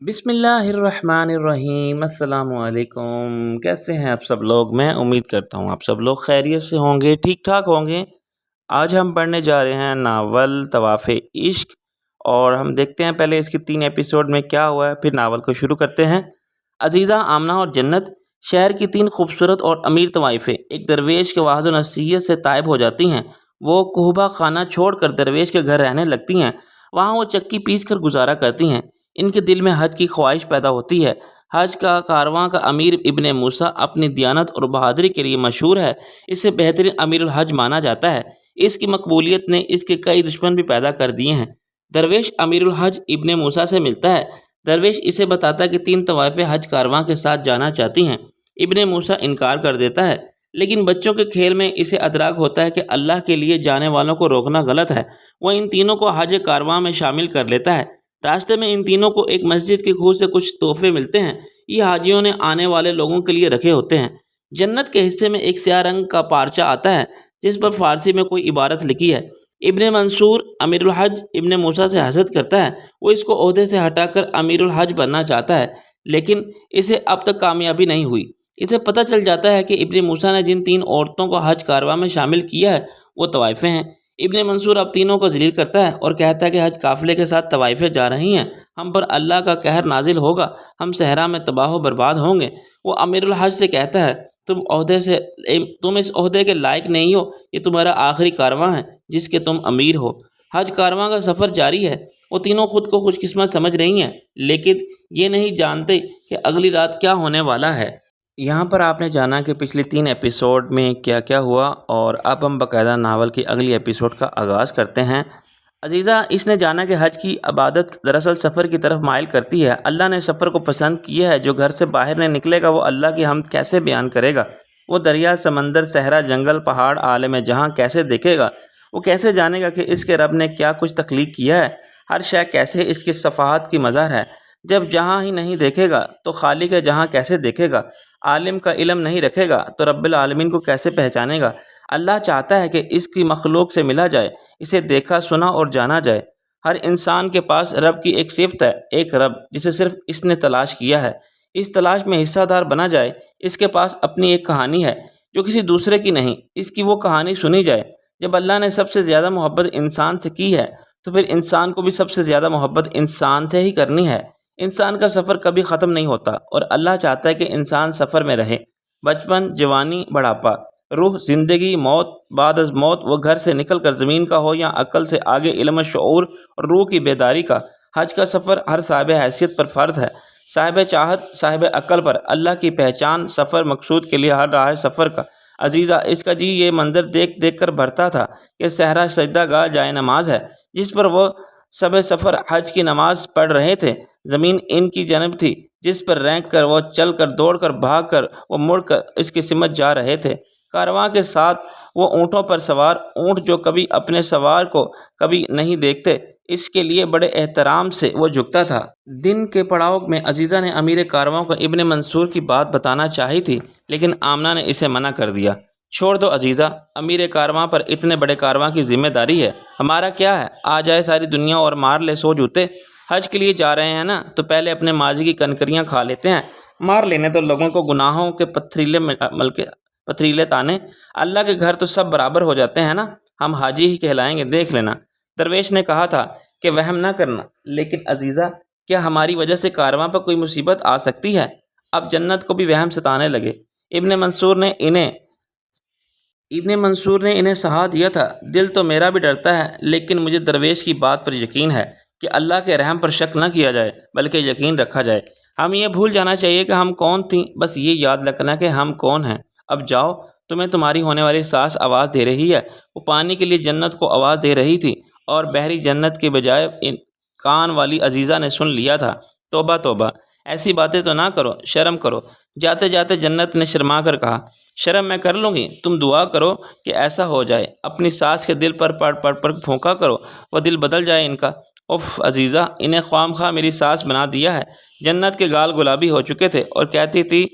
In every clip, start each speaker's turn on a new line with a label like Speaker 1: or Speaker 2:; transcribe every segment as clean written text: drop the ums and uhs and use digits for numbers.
Speaker 1: بسم اللہ الرحمن الرحیم، السلام علیکم۔ کیسے ہیں آپ سب لوگ؟ میں امید کرتا ہوں آپ سب لوگ خیریت سے ہوں گے، ٹھیک ٹھاک ہوں گے۔ آج ہم پڑھنے جا رہے ہیں ناول طواف عشق، اور ہم دیکھتے ہیں پہلے اس کی 3 ایپیسوڈ میں کیا ہوا ہے، پھر ناول کو شروع کرتے ہیں۔ عزیزہ، آمنہ اور جنت شہر کی 3 خوبصورت اور امیر طوائفیں ایک درویش کے وعظ و نصیحت سے تائب ہو جاتی ہیں۔ وہ کوہبہ خانہ چھوڑ کر درویش کے گھر رہنے لگتی ہیں۔ وہاں وہ چکی پیس کر گزارا کرتی ہیں۔ ان کے دل میں حج کی خواہش پیدا ہوتی ہے۔ حج کا کارواں کا امیر ابن موسیٰ اپنی دیانت اور بہادری کے لیے مشہور ہے۔ اسے بہترین امیر الحج مانا جاتا ہے۔ اس کی مقبولیت نے اس کے کئی دشمن بھی پیدا کر دیے ہیں۔ درویش امیر الحج ابن موسیٰ سے ملتا ہے۔ درویش اسے بتاتا ہے کہ 3 طوائفیں حج کارواں کے ساتھ جانا چاہتی ہیں۔ ابن موسیٰ انکار کر دیتا ہے، لیکن بچوں کے کھیل میں اسے ادراک ہوتا ہے کہ اللہ کے لیے جانے والوں کو روکنا غلط ہے۔ وہ ان تینوں کو حج کارواں میں شامل کر لیتا ہے۔ راستے میں ان تینوں کو ایک مسجد کی کھوہ سے کچھ تحفے ملتے ہیں۔ یہ حاجیوں نے آنے والے لوگوں کے لیے رکھے ہوتے ہیں۔ جنت کے حصے میں ایک سیاہ رنگ کا پارچہ آتا ہے جس پر فارسی میں کوئی عبارت لکھی ہے۔ ابن منصور امیر الحج ابن موسیٰ سے حسد کرتا ہے۔ وہ اس کو عہدے سے ہٹا کر امیر الحج بننا چاہتا ہے، لیکن اسے اب تک کامیابی نہیں ہوئی۔ اسے پتہ چل جاتا ہے کہ ابن موسیٰ نے جن 3 عورتوں کو حج کارواں میں شامل کیا ہے وہ طوائفیں ہیں۔ ابن منصور اب تینوں کو ذلیل کرتا ہے اور کہتا ہے کہ حج قافلے کے ساتھ طوائفیں جا رہی ہیں، ہم پر اللہ کا قہر نازل ہوگا، ہم صحرا میں تباہ و برباد ہوں گے۔ وہ امیر الحج سے کہتا ہے، تم اس عہدے کے لائق نہیں ہو، یہ تمہارا آخری کارواں ہے جس کے تم امیر ہو۔ حج کارواں کا سفر جاری ہے۔ وہ تینوں خود کو خوش قسمت سمجھ رہی ہیں، لیکن یہ نہیں جانتے کہ اگلی رات کیا ہونے والا ہے۔ یہاں پر آپ نے جانا کہ پچھلی 3 ایپیسوڈ میں کیا کیا ہوا، اور اب ہم باقاعدہ ناول کی اگلی ایپیسوڈ کا آغاز کرتے ہیں۔ عزیزہ، اس نے جانا کہ حج کی عبادت دراصل سفر کی طرف مائل کرتی ہے۔ اللہ نے سفر کو پسند کیا ہے۔ جو گھر سے باہر نہیں نکلے گا وہ اللہ کی حمد کیسے بیان کرے گا؟ وہ دریا، سمندر، صحرا، جنگل، پہاڑ، عالم جہاں کیسے دیکھے گا؟ وہ کیسے جانے گا کہ اس کے رب نے کیا کچھ تخلیق کیا ہے؟ ہر شے کیسے اس کی صفحات کی مظہر ہے؟ جب جہاں ہی نہیں دیکھے گا تو خالق جہاں کیسے دیکھے گا؟ عالم کا علم نہیں رکھے گا تو رب العالمین کو کیسے پہچانے گا؟ اللہ چاہتا ہے کہ اس کی مخلوق سے ملا جائے، اسے دیکھا، سنا اور جانا جائے۔ ہر انسان کے پاس رب کی ایک صفت ہے، ایک رب جسے صرف اس نے تلاش کیا ہے۔ اس تلاش میں حصہ دار بنا جائے۔ اس کے پاس اپنی ایک کہانی ہے جو کسی دوسرے کی نہیں، اس کی وہ کہانی سنی جائے۔ جب اللہ نے سب سے زیادہ محبت انسان سے کی ہے تو پھر انسان کو بھی سب سے زیادہ محبت انسان سے ہی کرنی ہے۔ انسان کا سفر کبھی ختم نہیں ہوتا، اور اللہ چاہتا ہے کہ انسان سفر میں رہے۔ بچپن، جوانی، بڑھاپا، روح، زندگی، موت، بعد از موت، وہ گھر سے نکل کر زمین کا ہو یا عقل سے آگے علم، شعور اور روح کی بیداری کا، حج کا سفر ہر صاحب حیثیت پر فرض ہے۔ صاحب چاہت، صاحب عقل پر اللہ کی پہچان، سفر مقصود کے لیے ہر راہ سفر کا۔ عزیزہ، اس کا جی یہ منظر دیکھ دیکھ کر بھرتا تھا کہ صحرا سجدہ گاہ جائے نماز ہے جس پر وہ سب سفر حج کی نماز پڑھ رہے تھے۔ زمین ان کی جانب تھی جس پر رینک کر وہ چل کر، دوڑ کر، بھاگ کر، وہ مڑ کر اس کی سمت جا رہے تھے۔ کارواں کے ساتھ وہ اونٹوں پر سوار، اونٹ جو کبھی اپنے سوار کو کبھی نہیں دیکھتے، اس کے لیے بڑے احترام سے وہ جھکتا تھا۔ دن کے پڑاؤ میں عزیزہ نے امیر کارواں کو ابن منصور کی بات بتانا چاہی تھی، لیکن آمنہ نے اسے منع کر دیا۔ چھوڑ دو عزیزہ، امیر کارواں پر اتنے بڑے کارواں کی ذمہ داری ہے، ہمارا کیا ہے؟ آ جائے ساری دنیا اور مار لے 100 جوتے۔ حج کے لیے جا رہے ہیں نا، تو پہلے اپنے ماضی کی کنکریاں کھا لیتے ہیں۔ مار لینے تو لوگوں کو گناہوں کے پتھریلے تانے۔ اللہ کے گھر تو سب برابر ہو جاتے ہیں نا، ہم حاجی ہی کہلائیں گے، دیکھ لینا۔ درویش نے کہا تھا کہ وہم نہ کرنا، لیکن عزیزہ، کیا ہماری وجہ سے کارواں پر کوئی مصیبت آ سکتی ہے؟ اب جنت کو بھی وہم ستانے لگے۔ ابن منصور نے انہیں سہا دیا تھا، دل تو میرا بھی ڈرتا ہے، لیکن مجھے درویش کی بات پر یقین ہے کہ اللہ کے رحم پر شک نہ کیا جائے بلکہ یقین رکھا جائے۔ ہم یہ بھول جانا چاہیے کہ ہم کون تھیں، بس یہ یاد رکھنا کہ ہم کون ہیں۔ اب جاؤ، تمہیں تمہاری ہونے والی ساس آواز دے رہی ہے۔ وہ پانی کے لیے جنت کو آواز دے رہی تھی، اور بحری جنت کے بجائے کان والی عزیزہ نے سن لیا تھا۔ توبہ توبہ، ایسی باتیں تو نہ کرو، شرم کرو۔ جاتے جاتے جنت نے شرما کر کہا، شرم میں کر لوں گی، تم دعا کرو کہ ایسا ہو جائے، اپنی ساس کے دل پر پڑ پڑ پر پھونکا کرو، وہ دل بدل جائے ان کا۔ اف عزیزہ، انہیں خواہ مخواہ میری ساس بنا دیا ہے۔ جنت کے گال گلابی ہو چکے تھے اور کہتی تھی،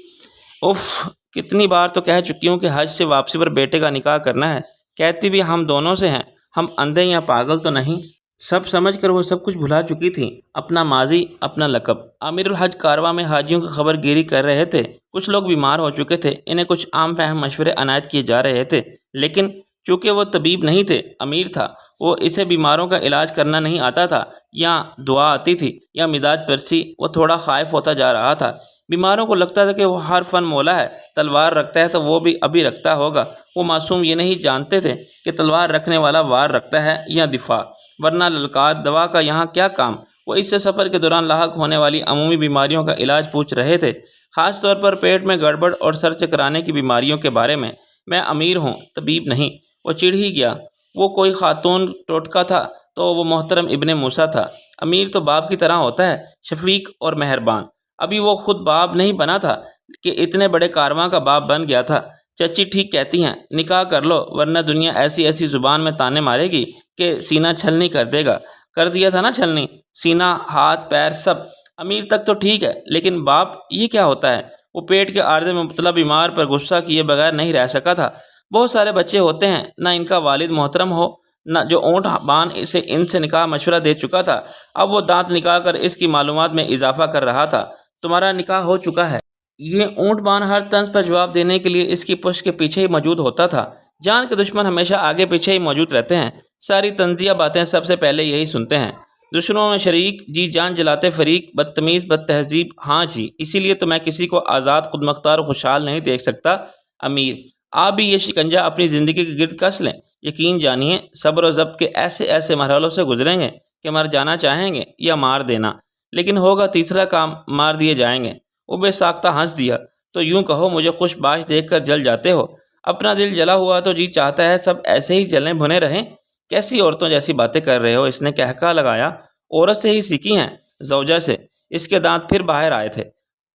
Speaker 1: اف، کتنی بار تو کہہ چکی ہوں کہ حج سے واپسی پر بیٹے کا نکاح کرنا ہے، کہتی بھی ہم دونوں سے ہیں، ہم اندھے یا پاگل تو نہیں۔ سب سمجھ کر وہ سب کچھ بھلا چکی تھیں، اپنا ماضی، اپنا لقب۔ امیر الحج کارواں میں حاجیوں کی خبر گیری کر رہے تھے۔ کچھ لوگ بیمار ہو چکے تھے، انہیں کچھ عام فہم مشورے عنایت کیے جا رہے تھے، لیکن چونکہ وہ طبیب نہیں تھے، امیر تھا، وہ اسے بیماروں کا علاج کرنا نہیں آتا تھا، یا دعا آتی تھی یا مزاج پرسی، وہ تھوڑا خائف ہوتا جا رہا تھا۔ بیماروں کو لگتا تھا کہ وہ ہر فن مولا ہے، تلوار رکھتا ہے تو وہ بھی ابھی رکھتا ہوگا۔ وہ معصوم یہ نہیں جانتے تھے کہ تلوار رکھنے والا وار رکھتا ہے یا دفاع، ورنہ للکار دوا کا یہاں کیا کام۔ وہ اس سے سفر کے دوران لاحق ہونے والی عمومی بیماریوں کا علاج پوچھ رہے تھے، خاص طور پر پیٹ میں گڑبڑ اور سر چکرانے کی بیماریوں کے بارے میں۔ میں امیر ہوں، طبیب نہیں۔ وہ چڑھ ہی گیا۔ وہ کوئی خاتون ٹوٹکا تھا تو وہ محترم ابن موسیٰ تھا۔ امیر تو باپ کی طرح ہوتا ہے، شفیق اور مہربان۔ ابھی وہ خود باپ نہیں بنا تھا کہ اتنے بڑے کارواں کا باپ بن گیا تھا۔ چچی ٹھیک کہتی ہیں، نکاح کر لو، ورنہ دنیا ایسی ایسی زبان میں تانے مارے گی کہ سینہ چھلنی کر دے گا۔ کر دیا تھا نا چھلنی، سینہ، ہاتھ، پیر سب۔ امیر تک تو ٹھیک ہے، لیکن باپ یہ کیا ہوتا ہے؟ وہ پیٹ کے عارضے میں مبتلا بیمار پر غصہ کیے بغیر نہیں رہ سکا تھا۔ بہت سارے بچے ہوتے ہیں، نہ ان کا والد محترم ہو، نہ جو اونٹ بان اسے ان سے نکاح مشورہ دے چکا تھا۔ اب وہ دانت نکال کر اس کی معلومات میں اضافہ کر رہا تھا۔ تمہارا نکاح ہو چکا ہے۔ یہ اونٹ بان ہر طنز پر جواب دینے کے لیے اس کی پشت کے پیچھے ہی موجود ہوتا تھا۔ جان کے دشمن ہمیشہ آگے پیچھے ہی موجود رہتے ہیں، ساری طنزیہ باتیں سب سے پہلے یہی سنتے ہیں۔ دشمنوں میں شریک، جی جان جلاتے فریق، بدتمیز بد تہذیب، ہاں جی، اسی لیے تو میں کسی کو آزاد، خود مختار و خوشحال نہیں دیکھ سکتا۔ امیر، آپ بھی یہ شکنجہ اپنی زندگی کے گرد کس لیں۔ یقین جانیے، صبر و ضبط کے ایسے ایسے مرحلوں سے گزریں گے کہ مر جانا چاہیں گے یا مار دینا، لیکن ہوگا تیسرا کام، مار دیے جائیں گے۔ وہ بے ساختہ ہنس دیا۔ تو یوں کہو مجھے خوش باش دیکھ کر جل جاتے ہو؟ اپنا دل جلا ہوا تو جی چاہتا ہے سب ایسے ہی جلنے بھنے رہیں۔ کیسی عورتوں جیسی باتیں کر رہے ہو؟ اس نے کہکا لگایا۔ عورت سے ہی سیکھی ہیں، زوجہ سے۔ اس کے دانت پھر باہر آئے تھے۔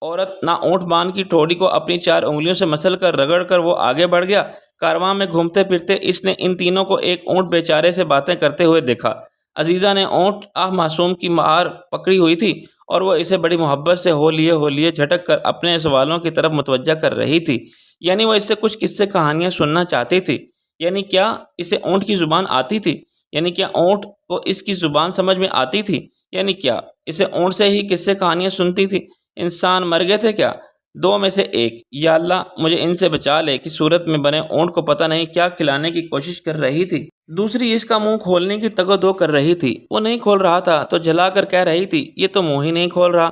Speaker 1: عورت نہ اونٹ بان کی ٹھوڑی کو اپنی 4 انگلیوں سے مسل کر رگڑ کر وہ آگے بڑھ گیا۔ کارواں میں گھومتے پھرتے اس نے ان تینوں کو ایک اونٹ بیچارے سے باتیں کرتے ہوئے دیکھا۔ عزیزہ نے اونٹ معصوم کی مہار پکڑی ہوئی تھی اور وہ اسے بڑی محبت سے ہو لیے جھٹک کر اپنے سوالوں کی طرف متوجہ کر رہی تھی۔ یعنی وہ اس سے کچھ قصے کہانیاں سننا چاہتی تھی۔ یعنی کیا اسے اونٹ کی زبان آتی تھی؟ یعنی کیا اونٹ کو اس کی زبان سمجھ میں آتی تھی؟ یعنی کیا اسے اونٹ سے ہی قصے کہانیاں سنتی تھی؟ انسان مر گئے تھے کیا؟ 2 میں سے 1۔ یا اللہ مجھے ان سے بچا لے کہ صورت میں بنے اونٹ کو پتہ نہیں کیا کھلانے کی کوشش کر رہی تھی۔ دوسری اس کا منہ کھولنے کی تگ و دو کر رہی تھی۔ وہ نہیں کھول رہا تھا تو جھلا کر کہہ رہی تھی، یہ تو منہ ہی نہیں کھول رہا۔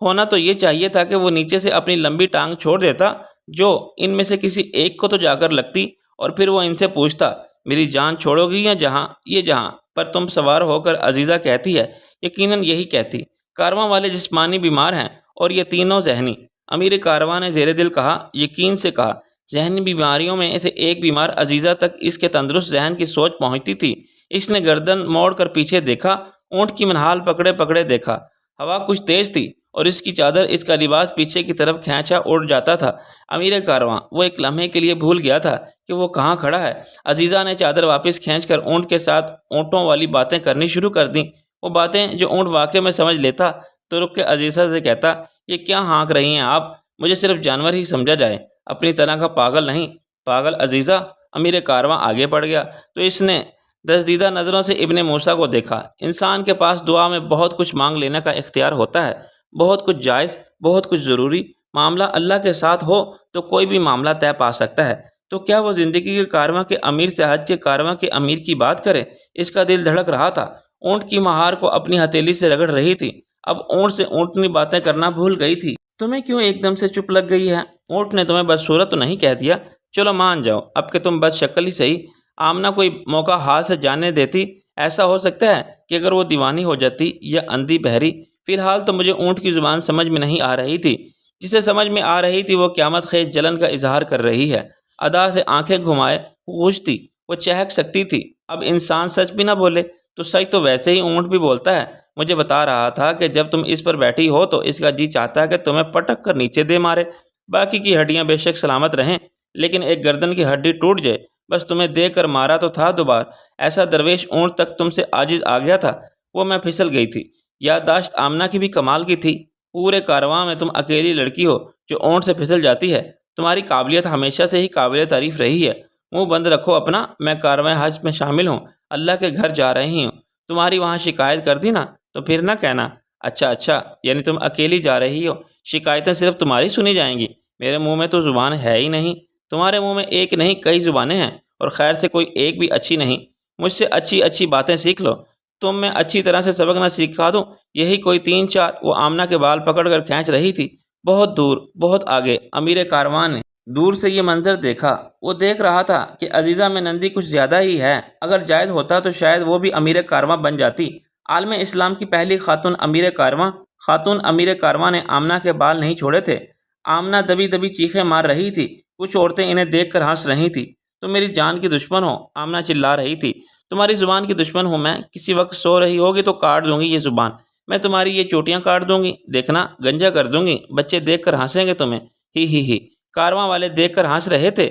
Speaker 1: ہونا تو یہ چاہیے تھا کہ وہ نیچے سے اپنی لمبی ٹانگ چھوڑ دیتا، جو ان میں سے کسی ایک کو تو جا کر لگتی، اور پھر وہ ان سے پوچھتا، میری جان چھوڑو گی یا جہاں؟ یہ جہاں پر تم سوار ہو کر عزیزہ کہتی ہے، یقیناً یہی کہتی۔ کارواں والے جسمانی بیمار ہیں اور یہ تینوں ذہنی۔ امیر کارواں نے زیر دل کہا، یقین سے کہا۔ ذہنی بیماریوں میں سے ایک بیمار عزیزہ تک اس کے تندرست ذہن کی سوچ پہنچتی تھی۔ اس نے گردن موڑ کر پیچھے دیکھا، اونٹ کی منہال پکڑے پکڑے دیکھا۔ ہوا کچھ تیز تھی اور اس کی چادر، اس کا لباس پیچھے کی طرف کھینچا اڑ جاتا تھا۔ امیر کارواں وہ ایک لمحے کے لیے بھول گیا تھا کہ وہ کہاں کھڑا ہے۔ عزیزہ نے چادر واپس کھینچ کر اونٹ کے ساتھ اونٹوں والی باتیں کرنی شروع کر دیں، وہ باتیں جو اونٹ واقعے میں سمجھ لیتا۔ تو رک کے عزیزہ سے کہتا، یہ کیا ہانک رہی ہیں آپ؟ مجھے صرف جانور ہی سمجھا جائے، اپنی طرح کا پاگل نہیں۔ پاگل عزیزہ؟ امیر کارواں آگے بڑھ گیا تو اس نے دزدیدہ نظروں سے ابن موسیٰ کو دیکھا۔ انسان کے پاس دعا میں بہت کچھ مانگ لینے کا اختیار ہوتا ہے، بہت کچھ جائز، بہت کچھ ضروری۔ معاملہ اللہ کے ساتھ ہو تو کوئی بھی معاملہ طے پا سکتا ہے۔ تو کیا وہ زندگی کے کارواں کے امیر سے حج کے کارواں کے امیر کی بات کرے؟ اس کا دل دھڑک رہا تھا۔ اونٹ کی مہار کو اپنی ہتھیلی سے رگڑ رہی تھی، اب اونٹ سے اونٹنی باتیں کرنا بھول گئی تھی۔ تمہیں کیوں ایک دم سے چپ لگ گئی ہے؟ اونٹ نے تمہیں بدصورت تو نہیں کہہ دیا؟ چلو مان جاؤ اب کہ تم بد شکل ہی صحیح۔ آمنہ کوئی موقع ہاتھ سے جانے دیتی۔ ایسا ہو سکتا ہے کہ اگر وہ دیوانی ہو جاتی یا اندھی بہری۔ فی الحال تو مجھے اونٹ کی زبان سمجھ میں نہیں آ رہی تھی۔ جسے سمجھ میں آ رہی تھی وہ قیامت خیز جلن کا اظہار کر رہی ہے۔ ادا سے آنکھیں گھمائے خوش تھی، وہ چہک سکتی تھی۔ اب انسان سچ بھی نہ بولے تو سچ تو ویسے ہی اونٹ بھی بولتا ہے۔ مجھے بتا رہا تھا کہ جب تم اس پر بیٹھی ہو تو اس کا جی چاہتا ہے کہ تمہیں پٹک کر نیچے دے مارے۔ باقی کی ہڈیاں بے شک سلامت رہیں، لیکن ایک گردن کی ہڈی ٹوٹ جائے، بس تمہیں دے کر مارا تو تھا دوبار۔ ایسا درویش اونٹ تک تم سے عاجز آ گیا تھا، وہ میں پھسل گئی تھی۔ یادداشت آمنہ کی بھی کمال کی تھی۔ پورے کارواں میں تم اکیلی لڑکی ہو جو اونٹ سے پھسل جاتی ہے۔ تمہاری قابلیت ہمیشہ سے ہی قابل تعریف رہی ہے۔ منہ بند رکھو اپنا، میں کارواں حج میں شامل ہوں، اللہ کے گھر جا رہی ہوں۔ تمہاری وہاں شکایت کر دی نا تو پھر نہ کہنا اچھا اچھا، یعنی تم اکیلی جا رہی ہو، شکایتیں صرف تمہاری سنی جائیں گی، میرے منہ میں تو زبان ہے ہی نہیں، تمہارے منہ میں ایک نہیں کئی زبانیں ہیں، اور خیر سے کوئی ایک بھی اچھی نہیں، مجھ سے اچھی اچھی باتیں سیکھ لو، تم میں اچھی طرح سے سبق نہ سکھا دوں، یہی کوئی 3 4۔ وہ آمنہ کے بال پکڑ کر کھینچ رہی تھی۔ بہت دور، بہت آگے امیر کاروان نے دور سے یہ منظر دیکھا۔ وہ دیکھ رہا تھا کہ عزیزہ میں نندی کچھ زیادہ ہی ہے، اگر جائز ہوتا تو شاید وہ بھی امیر کارواں بن جاتی، عالم اسلام کی پہلی خاتون امیر کارواں۔ خاتون امیر کارواں نے آمنہ کے بال نہیں چھوڑے تھے۔ آمنہ دبی دبی چیخیں مار رہی تھی، کچھ عورتیں انہیں دیکھ کر ہنس رہی تھیں۔ تم میری جان کی دشمن ہو، آمنہ چلا رہی تھی، تمہاری زبان کی دشمن ہوں میں، کسی وقت سو رہی ہوگی تو کاٹ دوں گی یہ زبان، میں تمہاری یہ چوٹیاں کاٹ دوں گی، دیکھنا گنجا کر دوں گی، بچے دیکھ کر ہنسیں گے تمہیں، ہی۔ کارواں والے دیکھ کر ہنس رہے تھے۔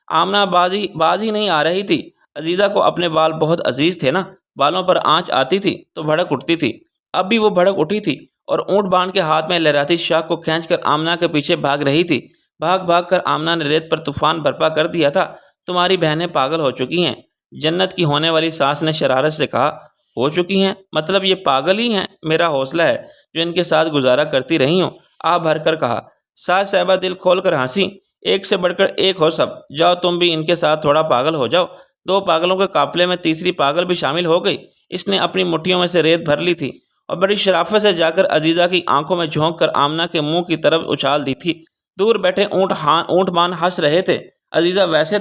Speaker 1: آمنہ باز ہی نہیں آ رہی تھی۔ عزیزہ کو اپنے بال بہت عزیز تھے نا، بالوں پر آنچ آتی تھی تو بھڑک اٹھتی تھی، اب بھی وہ بھڑک اٹھی تھی اور اونٹ باندھ کے ہاتھ میں لہراتی شاخ کو کھینچ کر آمنہ کے پیچھے بھاگ رہی تھی۔ بھاگ کر آمنہ نے ریت پر طوفان برپا کر دیا تھا۔ تمہاری بہنیں پاگل ہو چکی ہیں، جنت کی ہونے والی ساس نے شرارت سے کہا۔ ہو چکی ہیں مطلب یہ پاگل ہی ہیں، میرا حوصلہ ہے جو ان کے ساتھ گزارا کرتی رہی ہوں، آ بھر کر کہا۔ ساس صاحبہ دل کھول کر ہنسی۔ ایک سے بڑھ کر ایک ہو سب، جاؤ تم بھی ان کے ساتھ تھوڑا پاگل ہو جاؤ۔ 2 پاگلوں کے قافلے میں تیسری پاگل بھی شامل ہو گئی۔ اس نے اپنی مٹھیوں میں سے ریت بھر لی تھی اور بڑی شرافت سے جا کر عزیزہ کی آنکھوں میں جھونک کر آمنہ کے منہ کی طرف اچھال دی تھی۔ دور بیٹھے اونٹ مان ہنس رہے تھے۔ عزیزہ ویسے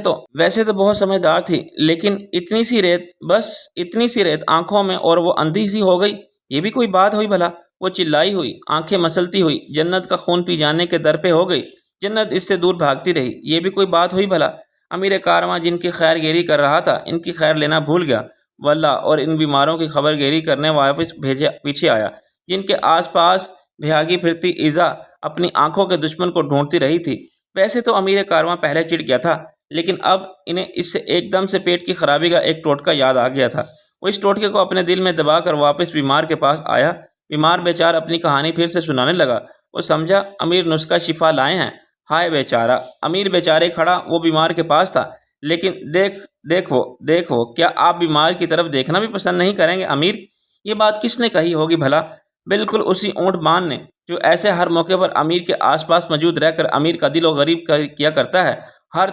Speaker 1: تو بہت سمجھدار تھی، لیکن اتنی سی ریت آنکھوں میں اور وہ اندھی سی ہو گئی، یہ بھی کوئی بات ہوئی بھلا؟ وہ چلائی ہوئی، آنکھیں مسلتی ہوئی، جنت کا خون پی جانے کے در پہ ہو گئی۔ جنت اس سے دور بھاگتی رہی، یہ بھی کوئی بات ہوئی بھلا؟ امیر کارواں جن کی خیر گیری کر رہا تھا، ان کی خیر لینا بھول گیا واللہ، اور ان بیماروں کی خبر گیری کرنے واپس پیچھے آیا، جن کے آس پاس بھاگی پھرتی ایزا اپنی آنکھوں کے دشمن کو ڈھونڈتی رہی تھی۔ ویسے تو امیر کارواں پہلے چڑ گیا تھا، لیکن اب انہیں اس سے ایک دم سے پیٹ کی خرابی کا ایک ٹوٹکا یاد آ گیا تھا۔ وہ اس ٹوٹکے کو اپنے دل میں دبا کر واپس بیمار کے پاس آیا۔ بیمار بیچارہ اپنی کہانی پھر سے سنانے لگا۔ وہ سمجھا امیر نسخہ شفا لائے ہیں۔ ہائے بیچارہ، امیر بیچارے کھڑا وہ بیمار کے پاس تھا، لیکن دیکھ وہ، کیا آپ بیمار کی طرف دیکھنا بھی پسند نہیں کریں گے امیر؟ یہ بات کس نے کہی ہوگی بھلا؟ بالکل اسی اونٹ باندھ نے، جو ایسے ہر موقع پر امیر کے آس پاس موجود رہ کر امیر کا دل و غریب کیا کرتا ہے۔ ہر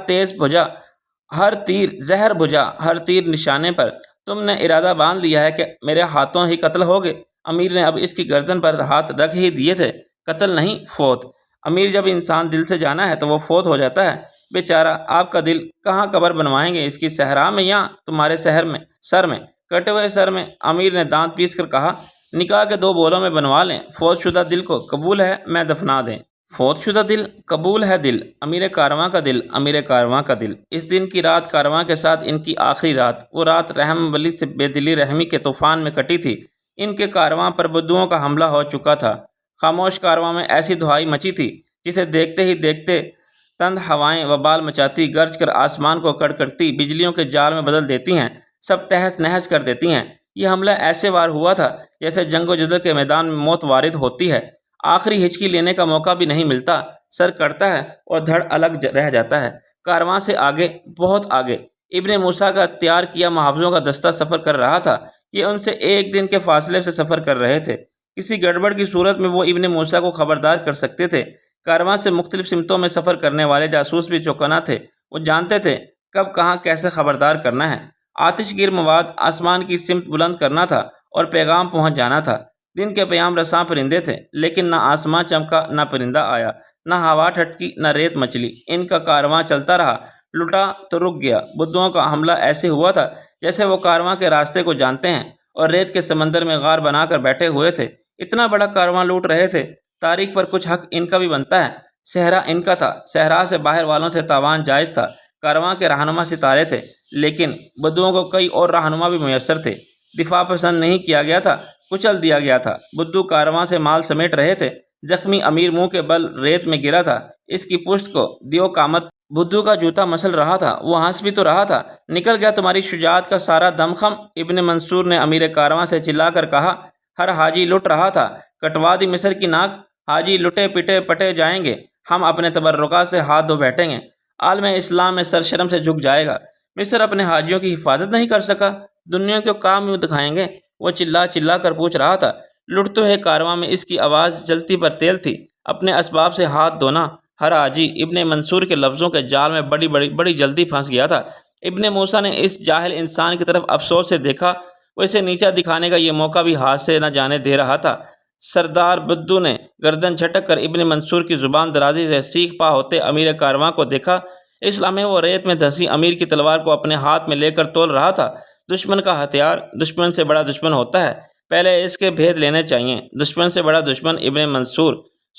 Speaker 1: تیر زہر بجھا، ہر تیر نشانے پر تم نے ارادہ باندھ لیا ہے کہ میرے ہاتھوں ہی قتل ہوگے۔ امیر نے اب اس کی گردن پر ہاتھ رکھ ہی دیے تھے، قتل نہیں فوت۔ امیر جب انسان دل سے جانا ہے تو وہ فوت ہو جاتا ہے۔ بیچارہ، آپ کا دل کہاں قبر بنوائیں گے، اس کی صحرا میں یا تمہارے سر میں؟ کٹے ہوئے سر میں، امیر نے دانت پیس کر کہا۔ نکاح کے 2 بولوں میں بنوا لیں، فوت شدہ دل کو قبول ہے میں دفنا دیں۔ فوت شدہ دل قبول ہے، دل امیر کارواں کا دل، امیر کارواں کا دل۔ اس دن کی رات کارواں کے ساتھ ان کی آخری رات، وہ رات رحم ولی سے بے دلی رحمی کے طوفان میں کٹی تھی۔ ان کے کارواں پر بدوؤں کا حملہ ہو چکا تھا۔ خاموش کارواں میں ایسی دہائی مچی تھی جسے دیکھتے ہی دیکھتے تند ہوائیں وبال مچاتی، گرج کر آسمان کو کڑکڑتی بجلیوں کے جال میں بدل دیتی ہیں، سب تہس نہس کر دیتی ہیں۔ یہ حملہ ایسے وار ہوا تھا جیسے جنگ و جدل کے میدان میں موت وارد ہوتی ہے، آخری ہچکی لینے کا موقع بھی نہیں ملتا، سر کٹتا ہے اور دھڑ الگ رہ جاتا ہے۔ کارواں سے آگے، بہت آگے، ابن موسیٰ کا تیار کیا محافظوں کا دستہ سفر کر رہا تھا۔ یہ ان سے 1 دن کے فاصلے سے سفر کر رہے تھے، کسی گڑبڑ کی صورت میں وہ ابن موسیٰ کو خبردار کر سکتے تھے۔ کارواں سے مختلف سمتوں میں سفر کرنے والے جاسوس بھی چوکنا تھے، وہ جانتے تھے کب کہاں کیسے خبردار کرنا ہے۔ آتش گیر مواد آسمان کی سمت بلند کرنا تھا اور پیغام پہنچ جانا تھا۔ دن کے پیام رساں پرندے تھے، لیکن نہ آسمان چمکا، نہ پرندہ آیا، نہ ہوا ٹھٹکی، نہ ریت مچلی۔ ان کا کارواں چلتا رہا، لٹا تو رک گیا۔ بدوؤں کا حملہ ایسے ہوا تھا جیسے وہ کارواں کے راستے کو جانتے ہیں اور ریت کے سمندر میں غار بنا کر بیٹھے ہوئے تھے۔ اتنا بڑا کارواں لوٹ رہے تھے، تاریخ پر کچھ حق ان کا بھی بنتا ہے۔ صحرا ان کا تھا، صحرا سے باہر والوں سے تاوان جائز تھا۔ کارواں کے رہنما ستارے تھے، لیکن بدوؤں کو کئی اور رہنما بھی میسر تھے۔ دفاع پسند نہیں کیا گیا تھا، کچل دیا گیا تھا۔ بدو کارواں سے مال سمیٹ رہے تھے۔ زخمی امیر منہ کے بل ریت میں گرا تھا، اس کی پشت کو دیو کامت بدو کا جوتا مسل رہا تھا۔ وہ ہنس بھی تو رہا تھا۔ نکل گیا تمہاری شجاعت کا سارا دمخم، ابن منصور نے امیر کارواں سے چلا کر کہا۔ ہر حاجی لٹ رہا تھا، کٹوا دی مصر کی ناک، حاجی لٹے پٹے پٹے جائیں گے، ہم اپنے تبرکات سے ہاتھ دھو بیٹھیں گے، عالم اسلام میں سر شرم سے جھک جائے گا۔ مصر اپنے حاجیوں کی حفاظت نہیں کر سکا، دنیا کو کام یوں دکھائیں گے، وہ چلا چلا کر پوچھ رہا تھا۔ لٹتے ہوئے کارواں میں اس کی آواز جلتی پر تیل تھی۔ اپنے اسباب سے ہاتھ دھونا حراجی ابن منصور کے لفظوں کے جال میں بڑی جلدی پھنس گیا تھا۔ ابن موسیٰ نے اس جاہل انسان کی طرف افسوس سے دیکھا۔ وہ اسے نیچا دکھانے کا یہ موقع بھی ہاتھ سے نہ جانے دے رہا تھا۔ سردار بدو نے گردن جھٹک کر ابن منصور کی زبان درازی سے سیخ پا ہوتے امیر کارواں کو دیکھا۔ اس لمحے وہ ریت میں دھسی امیر کی تلوار کو اپنے ہاتھ میں لے کر تول رہا تھا۔ دشمن کا ہتھیار دشمن سے بڑا دشمن ہوتا ہے، پہلے اس کے بھید لینے چاہیے۔ دشمن سے بڑا دشمن ابن منصور۔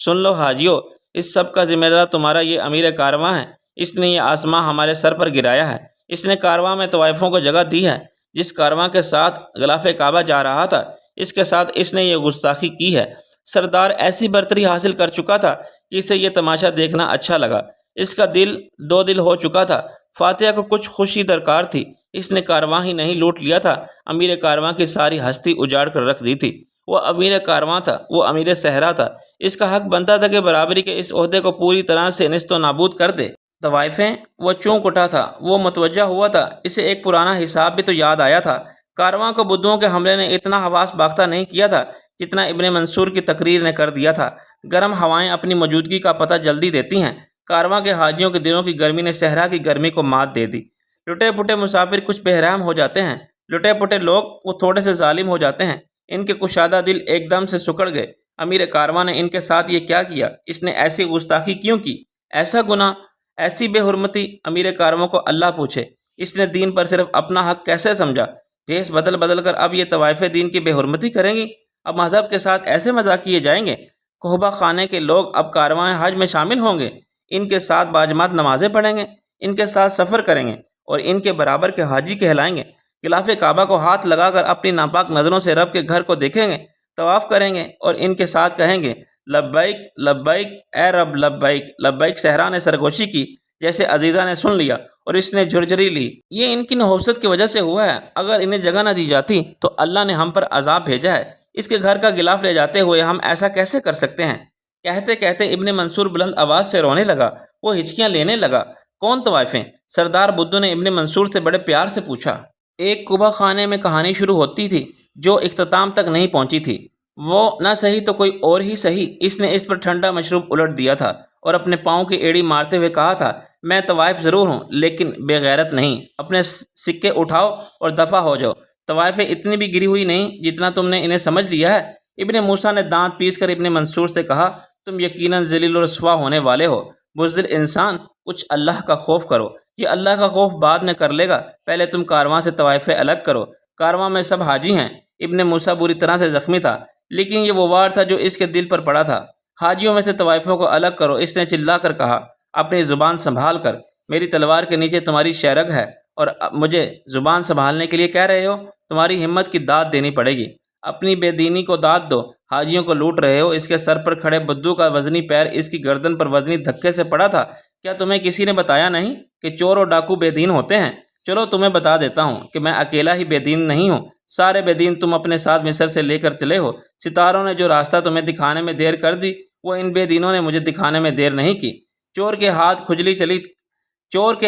Speaker 1: سن لو حاجیو، اس سب کا ذمہ دار تمہارا یہ امیر کارواں ہے۔ اس نے یہ آسماں ہمارے سر پر گرایا ہے۔ اس نے کارواں میں طوائفوں کو جگہ دی ہے۔ جس کارواں کے ساتھ غلاف کعبہ جا رہا تھا، اس کے ساتھ اس نے یہ گستاخی کی ہے۔ سردار ایسی برتری حاصل کر چکا تھا کہ اسے یہ تماشا دیکھنا اچھا لگا۔ اس کا دل دو دل ہو چکا تھا۔ فاتحہ کو کچھ خوشی درکار تھی۔ اس نے کارواں ہی نہیں لوٹ لیا تھا، امیر کارواں کی ساری ہستی اجاڑ کر رکھ دی تھی۔ وہ امیر کارواں تھا، وہ امیر صحرا تھا۔ اس کا حق بنتا تھا کہ برابری کے اس عہدے کو پوری طرح سے نیست و نابود کر دے۔ طوائفیں، وہ چونک اٹھا تھا، وہ متوجہ ہوا تھا۔ اسے ایک پرانا حساب بھی تو یاد آیا تھا۔ کارواں کو بدوؤں کے حملے نے اتنا حواس باختہ نہیں کیا تھا جتنا ابن منصور کی تقریر نے کر دیا تھا۔ گرم ہوائیں اپنی موجودگی کا پتہ جلدی دیتی ہیں۔ کارواں کے حاجیوں کے دلوں کی گرمی نے صحرا کی گرمی کو مات دے دی۔ لٹے پٹے مسافر کچھ بے رحم ہو جاتے ہیں۔ لٹے پٹے لوگ وہ تھوڑے سے ظالم ہو جاتے ہیں۔ ان کے کشادہ دل ایک دم سے سکڑ گئے۔ امیر کارواں نے ان کے ساتھ یہ کیا کیا؟ اس نے ایسی گستاخی کیوں کی؟ ایسا گناہ، ایسی بے حرمتی؟ امیر کارواں کو اللہ پوچھے، اس نے دین پر صرف اپنا حق کیسے سمجھا؟ بھیس بدل بدل کر اب یہ طوائفیں دین کی بے حرمتی کریں گی؟ اب مذہب کے ساتھ ایسے مذاق کیے جائیں گے؟ قحبہ خانے کے لوگ اب کارواں حج میں شامل ہوں گے، ان کے ساتھ باجماعت نمازیں پڑھیں گے، ان کے ساتھ سفر کریں گے اور ان کے برابر کے حاجی کہلائیں گے۔ غلاف کعبہ کو ہاتھ لگا کر اپنی ناپاک نظروں سے رب کے گھر کو دیکھیں گے، طواف کریں گے اور ان کے ساتھ کہیں گے لبیک لبیک اے رب لبیک لبیک۔ صحرا نے سرگوشی کی جیسے عزیزہ نے سن لیا اور اس نے جھرجھری لی۔ یہ ان کی نحوست کی وجہ سے ہوا ہے۔ اگر انہیں جگہ نہ دی جاتی تو اللہ نے ہم پر عذاب بھیجا ہے۔ اس کے گھر کا غلاف لے جاتے ہوئے ہم ایسا کیسے کر سکتے ہیں؟ کہتے کہتے ابن منصور بلند آواز سے رونے لگا۔ وہ ہچکیاں لینے لگا۔ کون طوائفیں؟ سردار بدو نے ابن منصور سے بڑے پیار سے پوچھا۔ ایک قبہ خانے میں کہانی شروع ہوتی تھی جو اختتام تک نہیں پہنچی تھی۔ وہ نہ صحیح تو کوئی اور ہی صحیح۔ اس نے اس پر ٹھنڈا مشروب الٹ دیا تھا اور اپنے پاؤں کی ایڑی مارتے ہوئے کہا تھا، میں طوائف ضرور ہوں لیکن بے غیرت نہیں۔ اپنے سکے اٹھاؤ اور دفع ہو جاؤ۔ طوائفیں اتنی بھی گری ہوئی نہیں جتنا تم نے انہیں سمجھ لیا ہے۔ ابن موسیٰ نے دانت پیس کر ابن منصور سے کہا، تم یقیناً ذلیل و رسوا ہونے والے ہو۔ بزدل انسان، کچھ اللہ کا خوف کرو۔ یہ اللہ کا خوف بعد میں کر لے گا، پہلے تم کارواں سے طوائفیں الگ کرو۔ کارواں میں سب حاجی ہیں۔ ابن موسیٰ بری طرح سے زخمی تھا، لیکن یہ وہ وار تھا جو اس کے دل پر پڑا تھا۔ حاجیوں میں سے طوائفوں کو الگ کرو، اس نے چلا کر کہا، اپنی زبان سنبھال کر۔ میری تلوار کے نیچے تمہاری شیرگ ہے اور مجھے زبان سنبھالنے کے لیے کہہ رہے ہو؟ تمہاری ہمت کی داد دینی پڑے گی۔ اپنی بے دینی کو داد دو۔ حاجیوں کو لوٹ رہے ہو۔ اس کے سر پر کھڑے بدو کا وزنی پیر اس کی گردن پر وزنی دھکے سے پڑا تھا۔ کیا تمہیں کسی نے بتایا نہیں کہ چور اور ڈاکو بے دین ہوتے ہیں؟ چلو تمہیں بتا دیتا ہوں کہ میں اکیلا ہی بے دین نہیں ہوں، سارے بے دین تم اپنے ساتھ مصر سے لے کر چلے ہو۔ ستاروں نے جو راستہ تمہیں دکھانے میں دیر کر دی، وہ ان بے دینوں نے مجھے دکھانے میں دیر نہیں کی۔ چور کے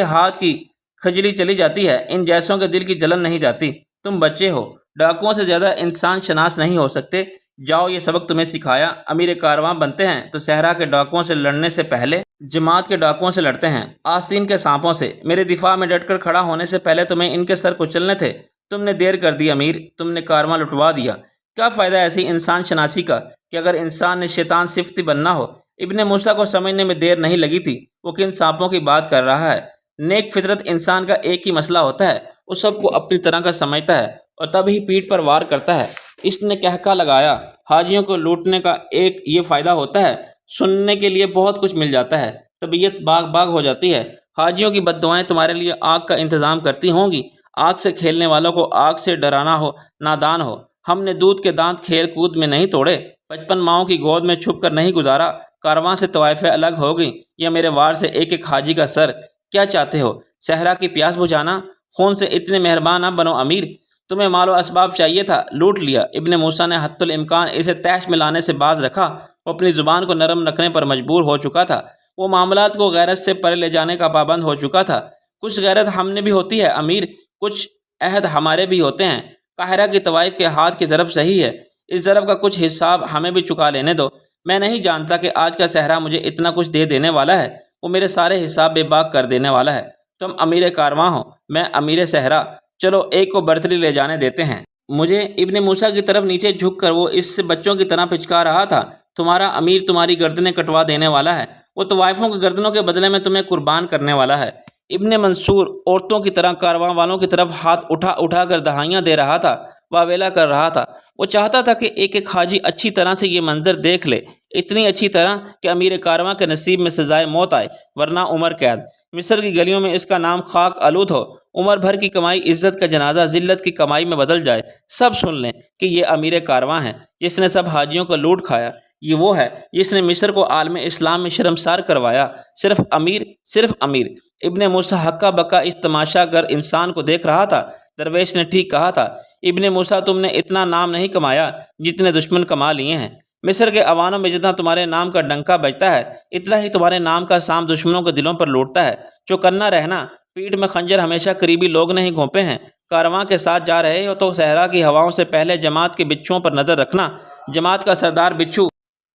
Speaker 1: ہاتھ کی کھجلی چلی جاتی ہے، ان جیسوں کے دل کی جلن نہیں جاتی۔ تم بچے ہو، ڈاکوؤں سے زیادہ انسان شناس نہیں ہو سکتے۔ جاؤ، یہ سبق تمہیں سکھایا۔ امیر کارواں بنتے ہیں تو صحرا کے ڈاکوؤں سے لڑنے سے پہلے جماعت کے ڈاکوؤں سے لڑتے ہیں، آستین کے سانپوں سے۔ میرے دفاع میں ڈٹ کر کھڑا ہونے سے پہلے تمہیں ان کے سر کچلنے تھے۔ تم نے دیر کر دی امیر، تم نے کارواں لٹوا دیا۔ کیا فائدہ ایسی انسان شناسی کا کہ اگر انسان نے شیطان صفتی بننا ہو؟ ابن موسیٰ کو سمجھنے میں دیر نہیں لگی تھی، وہ کن سانپوں کی بات کر رہا ہے۔ نیک فطرت انسان کا ایک ہی مسئلہ ہوتا ہے، وہ سب کو اپنی طرح کا سمجھتا ہے اور تب ہی پیٹھ پر وار کرتا ہے۔ اس نے کہکا لگایا، حاجیوں کو لوٹنے کا ایک یہ فائدہ ہوتا ہے، سننے کے لیے بہت کچھ مل جاتا ہے، طبیعت باغ باغ ہو جاتی ہے۔ حاجیوں کی بد دعائیں تمہارے لیے آگ کا انتظام کرتی ہوں گی۔ آگ سے کھیلنے والوں کو آگ سے ڈرانا ہو، نادان ہو۔ ہم نے دودھ کے دانت کھیل کود میں نہیں توڑے، 55 ماؤں کی گود میں چھپ کر نہیں گزارا۔ کارواں سے طوائفیں الگ ہو گئیں یا میرے وار سے ایک ایک حاجی کا سر؟ کیا چاہتے ہو؟ صحرا کی پیاس بجھانا؟ خون سے اتنے مہربان نہ بنو امیر، تمہیں مال و اسباب چاہیے تھا، لوٹ لیا۔ ابن موسیٰ نے حتی الامکان اسے تیش میں لانے سے باز رکھا۔ وہ اپنی زبان کو نرم رکھنے پر مجبور ہو چکا تھا۔ وہ معاملات کو غیرت سے پرے لے جانے کا پابند ہو چکا تھا۔ کچھ غیرت ہم نے بھی ہوتی ہے امیر، کچھ عہد ہمارے بھی ہوتے ہیں۔ قاہرہ کی طوائف کے ہاتھ کی ضرب صحیح ہے، اس ضرب کا کچھ حساب ہمیں بھی چکا لینے دو۔ میں نہیں جانتا کہ آج کا صحرا مجھے اتنا کچھ دے دینے والا ہے، وہ میرے سارے حساب بے باک کر دینے والا ہے۔ تم امیر کارواں ہو، میں امیر صحرا، چلو ایک کو برتری لے جانے دیتے ہیں۔ مجھے ابن موسیٰ کی طرف نیچے جھک کر وہ اس سے بچوں کی طرح پچکا رہا تھا، تمہارا امیر تمہاری گردنیں کٹوا دینے والا ہے، وہ طوائفوں کی گردنوں کے بدلے میں تمہیں قربان کرنے والا ہے۔ ابن منصور عورتوں کی طرح کارواں والوں کی طرف ہاتھ اٹھا اٹھا کر دہائیاں دے رہا تھا، واویلا کر رہا تھا۔ وہ چاہتا تھا کہ ایک ایک حاجی اچھی طرح سے یہ منظر دیکھ لے، اتنی اچھی طرح کہ امیر کارواں کے نصیب میں سزائے موت آئے ورنہ عمر قید، مصر کی گلیوں میں اس کا نام خاک آلود ہو، عمر بھر کی کمائی عزت کا جنازہ ذلت کی کمائی میں بدل جائے، سب سن لیں کہ یہ امیر کارواں ہے جس نے سب حاجیوں کو لوٹ کھایا، یہ وہ ہے جس نے مصر کو عالم اسلام میں شرمسار کروایا۔ صرف امیر، صرف امیر۔ ابن موسیٰ ہکا بکا اس تماشا گر انسان کو دیکھ رہا تھا۔ درویش نے ٹھیک کہا تھا، ابن موسیٰ تم نے اتنا نام نہیں کمایا جتنے دشمن کما لیے ہیں۔ مصر کے عوانوں میں جتنا تمہارے نام کا ڈنکا بجتا ہے اتنا ہی تمہارے نام کا سام دشمنوں کے دلوں پر لوٹتا ہے۔ چوکنا رہنا، پیٹھ میں خنجر ہمیشہ قریبی لوگ نہیں گھونپے ہیں۔ کارواں کے ساتھ جا رہے ہو تو صحرا کی ہواؤں سے پہلے جماعت کے بچھوؤں پر نظر رکھنا۔ جماعت کا سردار بچھو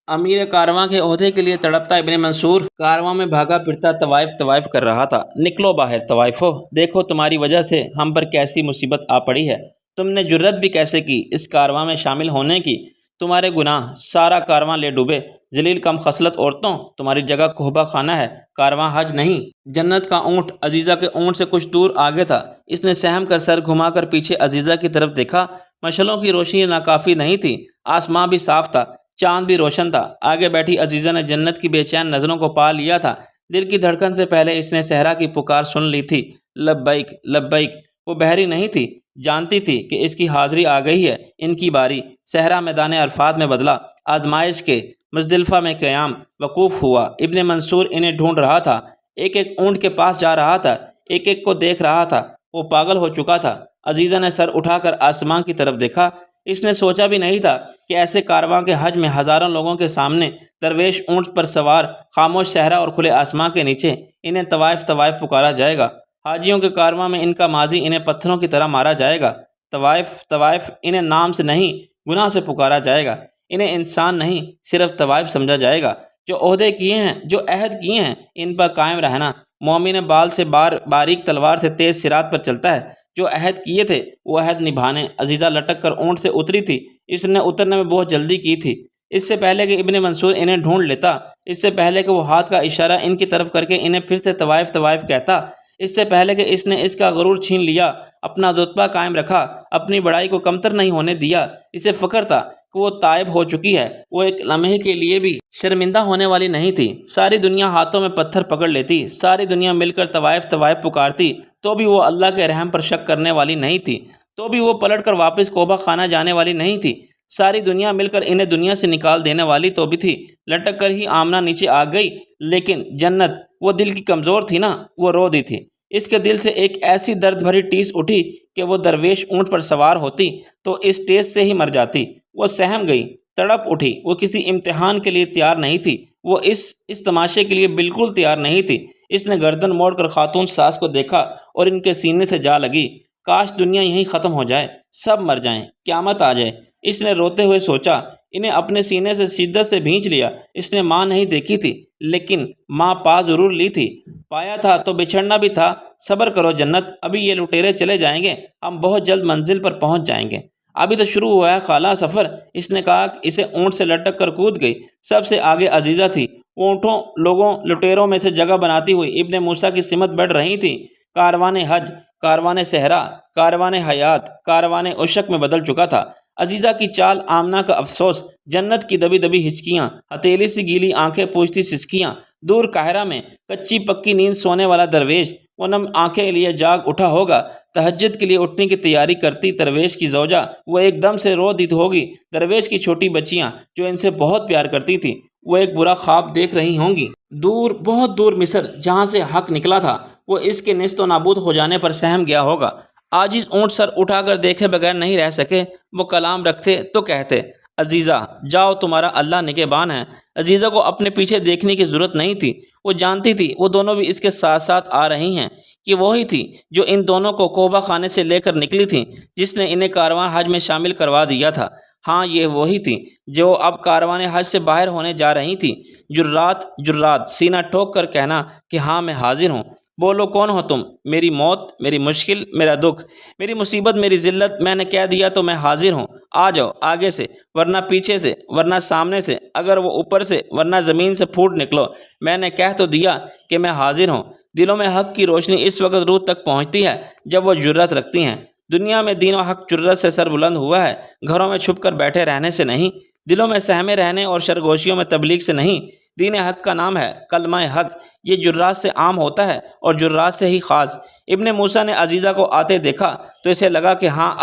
Speaker 1: امیر کارواں کے عہدے کے لیے تڑپتا ابن منصور کارواں میں بھاگا پھرتا طوائف طوائف کر رہا تھا۔ نکلو باہر طوائفو، دیکھو تمہاری وجہ سے ہم پر کیسی مصیبت آ پڑی ہے، تم نے جرت بھی کیسے کی اس کارواں میں شامل ہونے کی، تمہارے گناہ سارا کارواں لے ڈوبے، ذلیل کم خصلت عورتوں، تمہاری جگہ کہبہ خانہ ہے، کارواں حج نہیں۔ جنت کا اونٹ عزیزہ کے اونٹ سے کچھ دور آگے تھا، اس نے سہم کر سر گھما کر پیچھے عزیزہ کی طرف دیکھا، مشعلوں کی روشنی ناکافی نہیں تھی، آسماں بھی صاف تھا، چاند بھی روشن تھا۔ آگے بیٹھی عزیزہ نے جنت کی بے چین نظروں کو پا لیا تھا، دل کی دھڑکن سے پہلے اس نے صحرا کی پکار سن لی تھی، لبیک لبیک۔ وہ بحری نہیں تھی، جانتی تھی کہ اس کی حاضری آ گئی ہے، ان کی باری۔ صحرا میدان عرفات میں بدلا، آزمائش کے مزدلفہ میں قیام وقوف ہوا۔ ابن منصور انہیں ڈھونڈ رہا تھا، ایک ایک اونٹ کے پاس جا رہا تھا، ایک ایک کو دیکھ رہا تھا، وہ پاگل ہو چکا تھا۔ عزیزہ نے سر اٹھا کر آسمان کی طرف دیکھا، اس نے سوچا بھی نہیں تھا کہ ایسے کارواں کے حج میں ہزاروں لوگوں کے سامنے درویش اونٹ پر سوار، خاموش صحرا اور کھلے آسمان کے نیچے انہیں طوائف طوائف پکارا جائے گا۔ حاجیوں کے کارواں میں ان کا ماضی انہیں پتھروں کی طرح مارا جائے گا۔ طوائف طوائف انہیں نام سے نہیں گناہ سے پکارا جائے گا، انہیں انسان نہیں صرف طوائف سمجھا جائے گا۔ جو عہدے کیے ہیں، جو عہد کیے ہیں، ان پر قائم رہنا۔ مومن بال سے باریک تلوار سے تیز صراط پر چلتا ہے، جو عہد کیے تھے وہ عہد نبھانے۔ عزیزہ لٹک کر اونٹ سے اتری تھی، اس نے اترنے میں بہت جلدی کی تھی، اس سے پہلے کہ ابن منصور انہیں ڈھونڈ لیتا، اس سے پہلے کہ وہ ہاتھ کا اشارہ ان کی طرف کر کے انہیں پھر سے طوائف طوائف کہتا، اس سے پہلے کہ اس نے اس کا غرور چھین لیا، اپنا رتبہ قائم رکھا، اپنی بڑائی کو کمتر نہیں ہونے دیا۔ اسے فخر تھا کہ وہ تائب ہو چکی ہے، وہ ایک لمحے کے لیے بھی شرمندہ ہونے والی نہیں تھی۔ ساری دنیا ہاتھوں میں پتھر پکڑ لیتی، ساری دنیا مل کر طوائف طوائف پکارتی، تو بھی وہ اللہ کے رحم پر شک کرنے والی نہیں تھی، تو بھی وہ پلٹ کر واپس کوبہ خانہ جانے والی نہیں تھی۔ ساری دنیا مل کر انہیں دنیا سے نکال دینے والی تو بھی تھی۔ لٹک کر ہی آمنہ نیچے آ گئی، لیکن جنت، وہ دل کی کمزور تھی نا، وہ رو دی تھی۔ اس کے دل سے ایک ایسی درد بھری ٹیس اٹھی کہ وہ درویش اونٹ پر سوار ہوتی تو اس ٹیس سے ہی مر جاتی۔ وہ سہم گئی، تڑپ اٹھی، وہ کسی امتحان کے لیے تیار نہیں تھی، وہ اس تماشے کے لیے بالکل تیار نہیں تھی۔ اس نے گردن موڑ کر خاتون ساس کو دیکھا اور ان کے سینے سے جا لگی، کاش دنیا یہیں ختم ہو جائے، سب مر جائیں، قیامت آ جائے۔ اس نے روتے ہوئے سوچا، انہیں اپنے سینے سے شدت سے بھینچ لیا۔ اس نے ماں نہیں دیکھی تھی، لیکن ماں پا ضرور لی تھی، پایا تھا تو بچھڑنا بھی تھا۔ صبر کرو جنت، ابھی یہ لٹیرے چلے جائیں گے، ہم بہت جلد منزل پر پہنچ جائیں گے، ابھی تو شروع ہوا ہے خالہ سفر۔ اس نے کہا کہ اسے اونٹ سے لٹک کر کود گئی۔ سب سے آگے عزیزہ تھی، اونٹوں، لوگوں، لٹیروں میں سے جگہ بناتی ہوئی ابن موسیٰ کی سمت بڑھ رہی تھی۔ کاروان حج، کاروان صحرا، کاروان حیات، کاروان عشق میں بدل چکا تھا۔ عزیزہ کی چال، آمنہ کا افسوس، جنت کی دبی دبی ہچکیاں، ہتیلی سی گیلی آنکھیں پوچھتی سسکیاں، دور قاہرہ میں کچی پکی نیند سونے والا درویش، وہ نم آنکھیں لیے جاگ اٹھا ہوگا، تہجد کے لیے اٹھنے کی تیاری کرتی درویش کی زوجہ، وہ ایک دم سے رو دی ہوگی۔ درویش کی چھوٹی بچیاں جو ان سے بہت پیار کرتی تھیں، وہ ایک برا خواب دیکھ رہی ہوں گی۔ دور، بہت دور مصر، جہاں سے حق نکلا تھا، وہ اس کے نیست و نابود ہو جانے پر سہم گیا ہوگا۔ عاجز اونٹ سر اٹھا کر دیکھے بغیر نہیں رہ سکے، وہ کلام رکھتے تو کہتے، عزیزہ جاؤ تمہارا اللہ نگہبان ہے۔ عزیزہ کو اپنے پیچھے دیکھنے کی ضرورت نہیں تھی، وہ جانتی تھی وہ دونوں بھی اس کے ساتھ ساتھ آ رہی ہیں کہ وہی تھی جو ان دونوں کو کوبہ خانے سے لے کر نکلی تھی، جس نے انہیں کاروان حج میں شامل کروا دیا تھا۔ ہاں یہ وہی تھی جو اب کاروان حج سے باہر ہونے جا رہی تھی۔ جرات جرات سینہ ٹھوک کر کہنا کہ ہاں میں حاضر ہوں۔ بولو کون ہو تم؟ میری موت، میری مشکل، میرا دکھ، میری مصیبت، میری ذلت، میں نے کہہ دیا تو میں حاضر ہوں۔ آ جاؤ آگے سے، ورنہ پیچھے سے، ورنہ سامنے سے، اگر وہ اوپر سے ورنہ زمین سے پھوٹ نکلو، میں نے کہہ تو دیا کہ میں حاضر ہوں۔ دلوں میں حق کی روشنی اس وقت روح تک پہنچتی ہے جب وہ جرت رکھتی ہیں۔ دنیا میں دین و حق جرت سے سر بلند ہوا ہے، گھروں میں چھپ کر بیٹھے رہنے سے نہیں، دلوں میں سہمے رہنے اور سرگوشیوں میں تبلیغ سے نہیں۔ دین حق کا نام ہے کلمہ حق، یہ جرات سے عام ہوتا ہے اور جرات سے ہی خاص۔ ابن موسیٰ نے عزیزہ کو آتے دیکھا تو اسے لگا کہ ہاں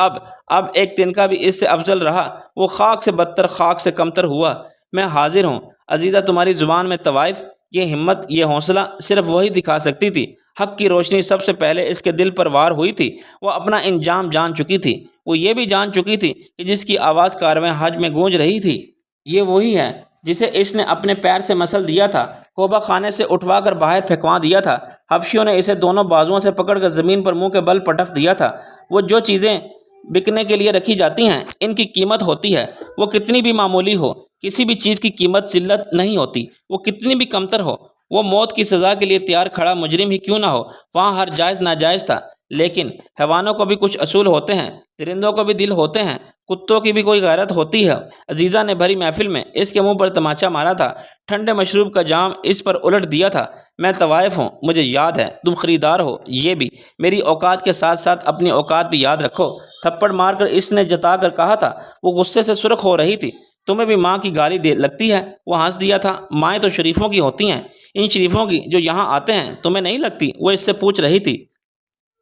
Speaker 1: اب ایک تنکا بھی اس سے افضل رہا۔ وہ خاک سے بدتر، خاک سے کمتر ہوا۔ میں حاضر ہوں عزیزہ، تمہاری زبان میں طوائف، یہ ہمت، یہ حوصلہ صرف وہی دکھا سکتی تھی۔ حق کی روشنی سب سے پہلے اس کے دل پر وار ہوئی تھی۔ وہ اپنا انجام جان چکی تھی، وہ یہ بھی جان چکی تھی کہ جس کی آواز کاروان حج میں گونج رہی تھی یہ وہی ہے جسے اس نے اپنے پیر سے مسل دیا تھا، کوبہ خانے سے اٹھوا کر باہر پھینکوا دیا تھا۔ حبشیوں نے اسے دونوں بازوؤں سے پکڑ کر زمین پر منہ کے بل پٹک دیا تھا۔ وہ جو چیزیں بکنے کے لیے رکھی جاتی ہیں ان کی قیمت ہوتی ہے، وہ کتنی بھی معمولی ہو۔ کسی بھی چیز کی قیمت ذلت نہیں ہوتی، وہ کتنی بھی کمتر ہو۔ وہ موت کی سزا کے لیے تیار کھڑا مجرم ہی کیوں نہ ہو، وہاں ہر جائز ناجائز تھا۔ لیکن حیوانوں کو بھی کچھ اصول ہوتے ہیں، درندوں کو بھی دل ہوتے ہیں، کتوں کی بھی کوئی غیرت ہوتی ہے۔ عزیزہ نے بھری محفل میں اس کے منہ پر تماچا مارا تھا، ٹھنڈے مشروب کا جام اس پر الٹ دیا تھا۔ میں طوائف ہوں، مجھے یاد ہے، تم خریدار ہو، یہ بھی میری اوقات کے ساتھ ساتھ اپنی اوقات بھی یاد رکھو۔ تھپڑ مار کر اس نے جتا کر کہا تھا۔ وہ غصے سے سرخ ہو رہی تھی۔ تمہیں بھی ماں کی گالی لگتی ہے؟ وہ ہنس دیا تھا۔ مائیں تو شریفوں کی ہوتی ہیں، ان شریفوں کی جو یہاں آتے ہیں تمہیں نہیں لگتی؟ وہ اس سے پوچھ رہی تھی۔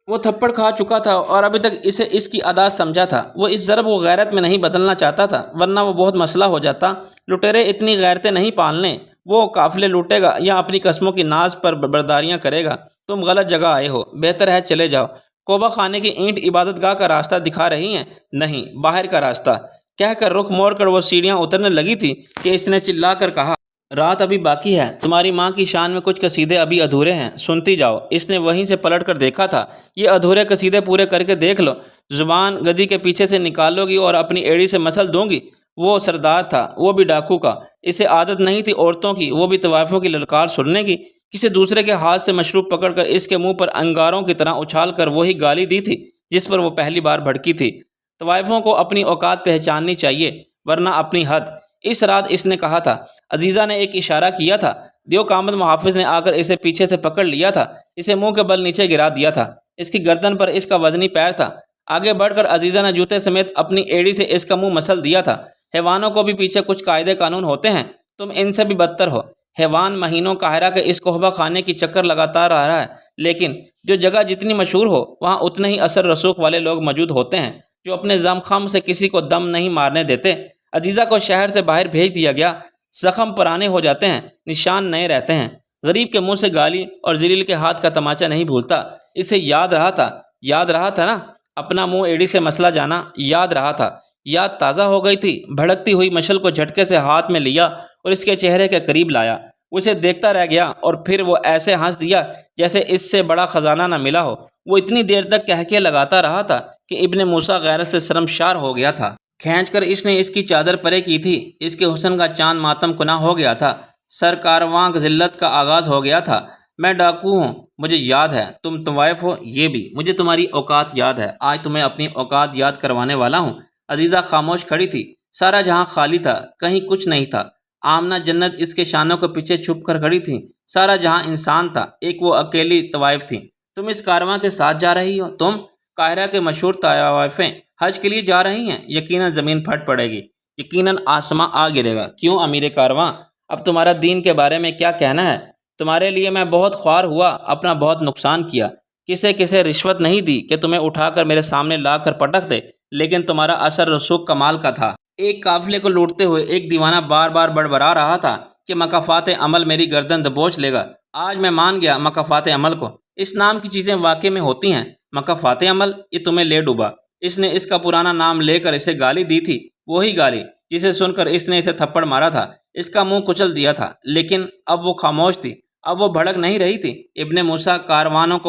Speaker 1: وہ تھپڑ کھا چکا تھا اور ابھی تک اسے اس کی ادا سمجھا تھا۔ وہ اس ضرب و غیرت میں نہیں بدلنا چاہتا تھا، ورنہ وہ بہت مسئلہ ہو جاتا۔ لٹیرے اتنی غیرتیں نہیں پالنے، وہ قافلے لوٹے گا یا اپنی قسموں کی ناز پر برداریاں کرے گا۔ تم غلط جگہ آئے ہو، بہتر ہے چلے جاؤ۔ کوبہ خانے کی اینٹ عبادت گاہ کا راستہ دکھا رہی ہیں؟ نہیں، باہر کا راستہ، کہہ کر رخ موڑ کر وہ سیڑھیاں اترنے لگی تھی کہ اس نے چلا کر کہا، رات ابھی باقی ہے، تمہاری ماں کی شان میں کچھ قصیدے ابھی ادھورے ہیں، سنتی جاؤ۔ اس نے وہیں سے پلٹ کر دیکھا تھا۔ یہ ادھورے قصیدے پورے کر کے دیکھ لو، زبان گدی کے پیچھے سے نکالو گی اور اپنی ایڑی سے مسل دوں گی۔ وہ سردار تھا، وہ بھی ڈاکو کا، اسے عادت نہیں تھی عورتوں کی، وہ بھی طوائفوں کی للکار سننے کی۔ کسی دوسرے کے ہاتھ سے مشروب پکڑ کر اس کے منہ پر انگاروں کی طرح اچھال کر وہی گالی دی تھی جس پر وہ پہلی بار بھڑکی تھی۔ طوائفوں کو اپنی اوقات پہچاننی چاہیے، ورنہ اپنی حد۔ اس رات اس نے کہا تھا۔ عزیزہ نے ایک اشارہ کیا تھا۔ دیو کامد محافظ نے آ کر اسے پیچھے سے پکڑ لیا تھا، اسے منہ کے بل نیچے گرا دیا تھا۔ اس کی گردن پر اس کا وزنی پیر تھا۔ آگے بڑھ کر عزیزہ نے جوتے سمیت اپنی ایڑی سے اس کا منہ مسل دیا تھا۔ حیوانوں کو بھی پیچھے کچھ قاعدے قانون ہوتے ہیں، تم ان سے بھی بدتر ہو۔ حیوان مہینوں قاہرہ کے اس کوبہ خانے کی چکر لگاتا رہا ہے، لیکن جو جگہ جتنی مشہور ہو وہاں اتنے ہی اثر رسوخ والے لوگ موجود ہوتے ہیں جو اپنے زم خم سے کسی کو دم نہیں مارنے دیتے۔ عزیزہ کو شہر سے باہر بھیج دیا گیا۔ زخم پرانے ہو جاتے ہیں، نشان نئے رہتے ہیں۔ غریب کے منہ سے گالی اور ذلیل کے ہاتھ کا تماچا نہیں بھولتا۔ اسے یاد رہا تھا نا، اپنا منہ ایڑی سے مسلا جانا یاد رہا تھا۔ یاد تازہ ہو گئی تھی۔ بھڑکتی ہوئی مشل کو جھٹکے سے ہاتھ میں لیا اور اس کے چہرے کے قریب لایا۔ وہ اسے دیکھتا رہ گیا اور پھر وہ ایسے ہنس دیا جیسے اس سے بڑا خزانہ نہ ملا ہو۔ وہ اتنی دیر تک کہکے لگاتا رہا تھا کہ ابن موسیٰ غیرت سے شرمشار ہو گیا تھا۔ کھینچ کر اس نے اس کی چادر پرے کی تھی، اس کے حسن کا چاند ماتم کنا ہو گیا تھا۔ سر کارواں ذلت کا آغاز ہو گیا تھا۔ میں ڈاکو ہوں، مجھے یاد ہے، تم طوائف ہو، یہ بھی مجھے تمہاری اوقات یاد ہے۔ آج تمہیں اپنی اوقات یاد کروانے والا ہوں۔ عزیزہ خاموش کھڑی تھی۔ سارا جہاں خالی تھا، کہیں کچھ نہیں تھا۔ آمنہ جنت اس کے شانوں کے پیچھے چھپ کر کھڑی تھی۔ سارا جہاں انسان تھا، ایک وہ اکیلی طوائف تھی۔ تم اس کارواں کے ساتھ جا رہی ہو؟ تم قاہرہ کے مشہور طوائفیں حج کے لیے جا رہی ہیں؟ یقیناً زمین پھٹ پڑے گی، یقیناً آسماں آ گرے گا۔ کیوں امیر کارواں، اب تمہارا دین کے بارے میں کیا کہنا ہے؟ تمہارے لیے میں بہت خوار ہوا، اپنا بہت نقصان کیا، کسے رشوت نہیں دی کہ تمہیں اٹھا کر میرے سامنے لا کر پٹک دے، لیکن تمہارا اثر رسوخ کمال کا تھا۔ ایک قافلے کو لوٹتے ہوئے ایک دیوانہ بار بار بڑبڑا رہا تھا کہ مکافات عمل میری گردن دبوچ لے گا۔ آج میں مان گیا مکافات عمل کو۔ اس نام کی چیزیں واقع میں ہوتی ہیں، مکافات عمل، یہ تمہیں لے ڈوبا۔ اس نے اس کا پرانا نام لے کر اسے گالی دی تھی، وہی گالی جسے سن کر اس نے اسے تھپڑ مارا تھا، اس کا منہ کچل دیا تھا، لیکن اب وہ خاموش تھی، اب وہ بھڑک نہیں رہی تھی۔ ابن موسیٰ، کاروانوں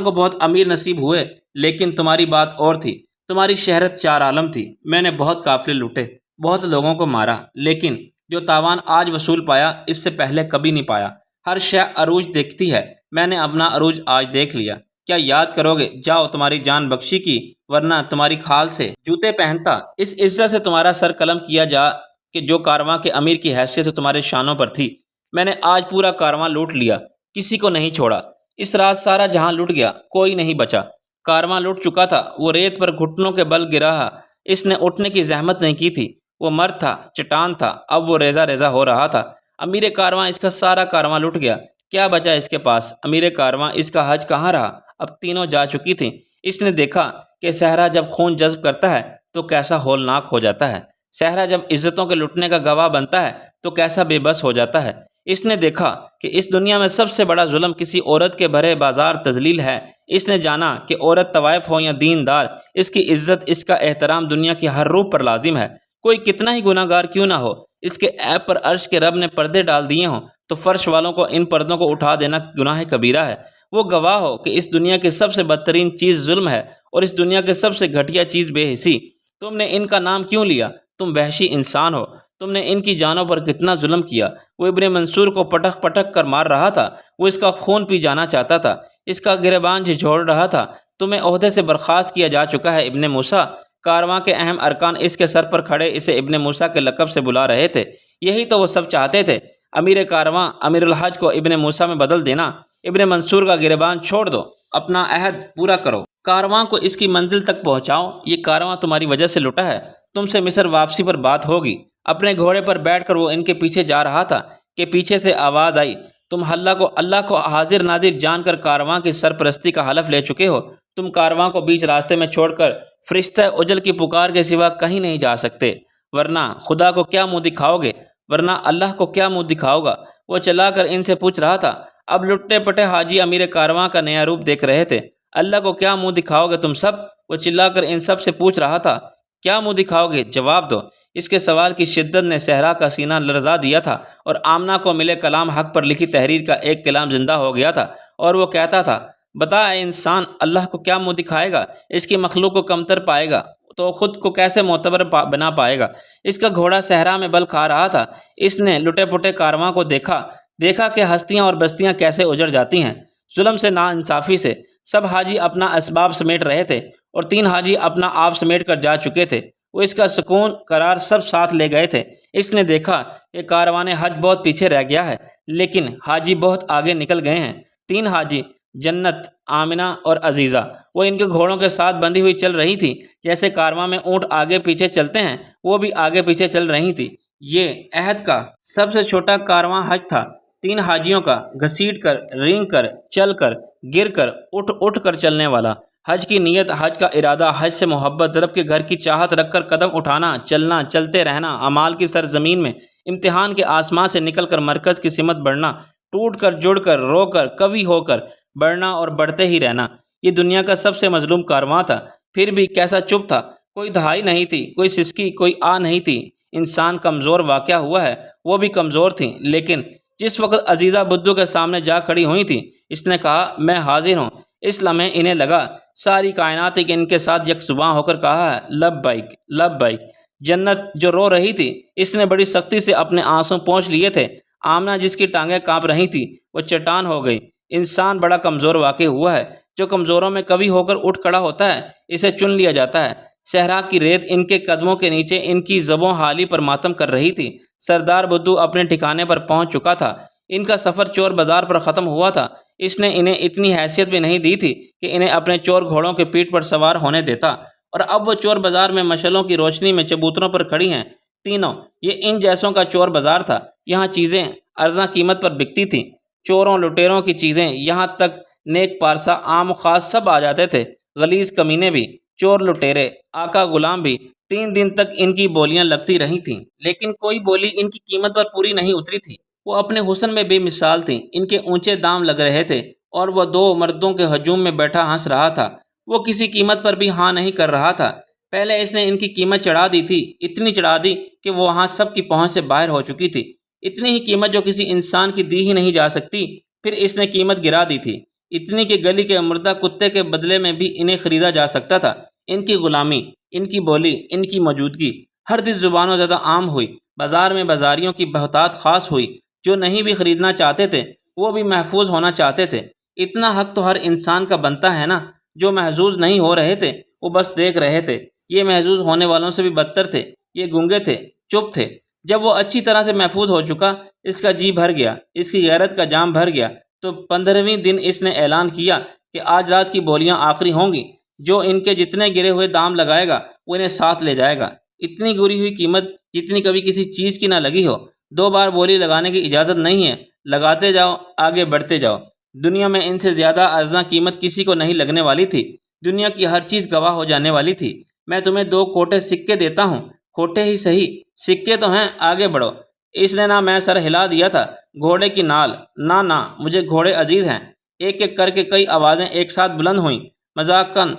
Speaker 1: کو بہت امیر نصیب ہوئے، لیکن تمہاری بات اور تھی۔ تمہاری شہرت چار عالم تھی۔ میں نے بہت قافلے لوٹے، بہت لوگوں کو مارا، لیکن جو تاوان آج وصول پایا اس سے پہلے کبھی نہیں پایا۔ ہر شے عروج دیکھتی ہے، میں نے اپنا عروج آج دیکھ لیا۔ کیا یاد کرو گے؟ جاؤ، تمہاری جان بخشی کی، ورنہ تمہاری کھال سے جوتے پہنتا۔ اس عزت سے تمہارا سر قلم کیا جا کہ جو کارواں کے امیر کی حیثیت سے تمہارے شانوں پر تھی۔ میں نے آج پورا کارواں لوٹ لیا، کسی کو نہیں چھوڑا۔ اس رات سارا جہاں لٹ گیا، کوئی نہیں بچا۔ کارواں لٹ چکا تھا، وہ ریت پر گھٹنوں کے بل گرا، اس نے اٹھنے کی زحمت نہیں کی تھی۔ وہ مرد تھا، چٹان تھا، اب وہ ریزہ ریزہ ہو رہا تھا۔ امیر کارواں، اس کا سارا کارواں لٹ گیا، کیا بچا اس کے پاس؟ امیر کارواں، اس کا حج کہاں رہا؟ اب تینوں جا چکی تھیں۔ اس نے دیکھا کہ صحرا جب خون جذب کرتا ہے تو کیسا ہولناک ہو جاتا ہے، صحرا جب عزتوں کے لٹنے کا گواہ بنتا ہے تو کیسا بے بس ہو جاتا ہے۔ اس نے دیکھا کہ اس دنیا میں سب سے بڑا ظلم کسی عورت کے بھرے بازار تذلیل ہے۔ اس نے جانا کہ عورت طوائف ہو یا دیندار، اس کی عزت، اس کا احترام دنیا کی ہر روح پر لازم ہے۔ کوئی کتنا ہی گناہ گار کیوں نہ ہو، اس کے عیب پر عرش کے رب نے پردے ڈال دیے ہوں تو فرش والوں کو ان پردوں کو اٹھا دینا گناہ کبیرہ ہے۔ وہ گواہ ہو کہ اس دنیا کی سب سے بدترین چیز ظلم ہے، اور اس دنیا کی سب سے گھٹیا چیز بے حسی۔ تم نے ان کا نام کیوں لیا؟ تم وحشی انسان ہو، تم نے ان کی جانوں پر کتنا ظلم کیا۔ وہ ابن منصور کو پٹک پٹک کر مار رہا تھا، وہ اس کا خون پی جانا چاہتا تھا، اس کا گریبان جھنجھوڑ رہا تھا۔ تمہیں عہدے سے برخاست کیا جا چکا ہے ابن موسیٰ۔ کارواں کے اہم ارکان اس کے سر پر کھڑے اسے ابن موسیٰ کے لقب سے بلا رہے تھے، یہی تو وہ سب چاہتے تھے۔ امیر کارواں، امیر الحج کو ابن موسیٰ میں بدل دینا۔ ابن منصور کا گریبان چھوڑ دو، اپنا عہد پورا کرو، کارواں کو اس کی منزل تک پہنچاؤ۔ یہ کارواں تمہاری وجہ سے لٹا ہے، تم سے مصر واپسی پر بات ہوگی۔ اپنے گھوڑے پر بیٹھ کر وہ ان کے پیچھے جا رہا تھا کہ پیچھے سے آواز آئی، تم اللہ کو حاضر ناظر جان کر کارواں کی سرپرستی کا حلف لے چکے ہو۔ تم کارواں کو بیچ راستے میں چھوڑ کر فرشتہ اجل کی پکار کے سوا کہیں نہیں جا سکتے، ورنہ خدا کو کیا منہ دکھاؤ گے، ورنہ اللہ کو کیا منہ دکھاؤ گا؟ وہ چلا کر ان سے پوچھ رہا تھا۔ اب لٹے پٹے حاجی امیر کارواں کا نیا روپ دیکھ رہے تھے۔ اللہ کو کیا منہ دکھاؤ گے تم سب؟ وہ چلا کر ان سب سے پوچھ رہا تھا، کیا منہ دکھاؤ گے؟ جواب دو۔ اس کے سوال کی شدت نے صحرا کا سینہ لرزا دیا تھا، اور آمنہ کو ملے کلام حق پر لکھی تحریر کا ایک کلام زندہ ہو گیا تھا، اور وہ کہتا تھا، بتا اے انسان، اللہ کو کیا منہ دکھائے گا؟ اس کی مخلوق کو کمتر پائے گا تو خود کو کیسے معتبر بنا پائے گا؟ اس کا گھوڑا صحرا میں بل کھا رہا تھا۔ اس نے لٹے پٹے کارواں کو دیکھا کہ ہستیاں اور بستیاں کیسے اجڑ جاتی ہیں، ظلم سے، نا انصافی سے۔ سب حاجی اپنا اسباب سمیٹ رہے تھے، اور 3 حاجی اپنا آپ سمیٹ کر جا چکے تھے، وہ اس کا سکون قرار سب ساتھ لے گئے تھے۔ اس نے دیکھا کہ کاروان حج بہت پیچھے رہ گیا ہے، لیکن حاجی بہت آگے نکل گئے ہیں۔ 3 حاجی، جنت، آمنہ اور عزیزہ، وہ ان کے گھوڑوں کے ساتھ بندھی ہوئی چل رہی تھی، جیسے کارواں میں اونٹ آگے پیچھے چلتے ہیں، وہ بھی آگے پیچھے چل رہی تھی۔ یہ عہد کا سب سے چھوٹا کارواں حج تھا، 3 حاجیوں کا، گھسیٹ کر، رینگ کر، چل کر، گر کر، اٹھ کر چلنے والا۔ حج کی نیت، حج کا ارادہ، حج سے محبت، رب کے گھر کی چاہت رکھ کر قدم اٹھانا، چلنا، چلتے رہنا، اعمال کی سرزمین میں امتحان کے آسمان سے نکل کر مرکز کی سمت بڑھنا، ٹوٹ کر، جڑ کر، رو کر، قوی ہو کر بڑھنا اور بڑھتے ہی رہنا۔ یہ دنیا کا سب سے مظلوم کارواں تھا، پھر بھی کیسا چپ تھا، کوئی دہائی نہیں تھی، کوئی سسکی، کوئی آ نہیں تھی۔ انسان کمزور واقع ہوا ہے، وہ بھی کمزور تھیں، لیکن جس وقت عزیزہ بدو کے سامنے جا کھڑی ہوئی تھی، اس نے کہا، میں حاضر ہوں۔ اس لمحے انہیں لگا ساری کائنات ان کے ساتھ یک زباں ہو کر کہا ہے، لبیک لبیک۔ جنت جو رو رہی تھی، اس نے بڑی سختی سے اپنے آنسو پونچھ لیے تھے۔ آمنہ جس کی ٹانگیں کانپ رہی تھی، وہ چٹان ہو گئی۔ انسان بڑا کمزور واقع ہوا ہے، جو کمزوروں میں کبھی ہو کر اٹھ کھڑا ہوتا ہے، اسے چن لیا جاتا ہے۔ صحرا کی ریت ان کے قدموں کے نیچے ان کی زبوں حالی پر ماتم کر رہی تھی۔ سردار بدو اپنے ٹھکانے پر پہنچ چکا تھا، ان کا سفر چور بازار پر ختم ہوا تھا۔ اس نے انہیں اتنی حیثیت بھی نہیں دی تھی کہ انہیں اپنے چور گھوڑوں کے پیٹھ پر سوار ہونے دیتا، اور اب وہ چور بازار میں مشعلوں کی روشنی میں چبوتروں پر کھڑی ہیں، تینوں۔ یہ ان جیسوں کا چور بازار تھا، یہاں چیزیں ارزاں قیمت پر بکتی تھیں، چوروں لٹیروں کی چیزیں، یہاں تک نیک پارسا، عام و خاص سب آ جاتے تھے، غلیظ کمینے بھی، چور لٹیرے، آقا غلام بھی۔ 3 دن تک ان کی بولیاں لگتی رہی تھیں، لیکن کوئی بولی ان کی قیمت پر پوری نہیں اتری تھی۔ وہ اپنے حسن میں بے مثال تھیں، ان کے اونچے دام لگ رہے تھے، اور وہ 2 مردوں کے ہجوم میں بیٹھا ہنس رہا تھا۔ وہ کسی قیمت پر بھی ہاں نہیں کر رہا تھا، پہلے اس نے ان کی قیمت چڑھا دی تھی، اتنی چڑھا دی کہ وہ وہاں سب کی پہنچ سے باہر ہو چکی تھی، اتنی ہی قیمت جو کسی انسان کی دی ہی نہیں جا سکتی۔ پھر اس نے قیمت گرا دی تھی، اتنی کہ گلی کے مردہ کتے کے بدلے میں بھی انہیں خریدا جا سکتا تھا۔ ان کی غلامی، ان کی بولی، ان کی موجودگی ہر دس زبانوں زیادہ عام ہوئی۔ بازار میں بازاریوں کی بہتات خاص ہوئی، جو نہیں بھی خریدنا چاہتے تھے وہ بھی محفوظ ہونا چاہتے تھے۔ اتنا حق تو ہر انسان کا بنتا ہے نا۔ جو محظوظ نہیں ہو رہے تھے وہ بس دیکھ رہے تھے۔ یہ محظوظ ہونے والوں سے بھی بدتر تھے، یہ گونگے تھے، چپ تھے۔ جب وہ اچھی طرح سے محفوظ ہو چکا، اس کا جی بھر گیا، اس کی غیرت کا جام بھر گیا، تو 15ویں دن اس نے اعلان کیا کہ آج رات کی بولیاں آخری ہوں گی۔ جو ان کے جتنے گرے ہوئے دام لگائے گا وہ انہیں ساتھ لے جائے گا۔ اتنی گری ہوئی قیمت جتنی کبھی کسی چیز کی نہ لگی ہو۔ 2 بار بولی لگانے کی اجازت نہیں ہے، لگاتے جاؤ، آگے بڑھتے جاؤ۔ دنیا میں ان سے زیادہ ارزاں قیمت کسی کو نہیں لگنے والی تھی۔ دنیا کی ہر چیز گواہ ہو جانے والی تھی۔ میں تمہیں 2 کوٹے سکے دیتا ہوں، کھوٹے ہی صحیح، سکے تو ہیں، آگے بڑھو۔ اس نے نہ میں سر ہلا دیا تھا، گھوڑے کی نال، نہ مجھے گھوڑے عزیز ہیں۔ ایک ایک کر کے کئی آوازیں ایک ساتھ بلند ہوئیں۔ مذاقاً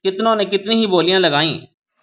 Speaker 1: کتنوں نے کتنی ہی بولیاں لگائیں۔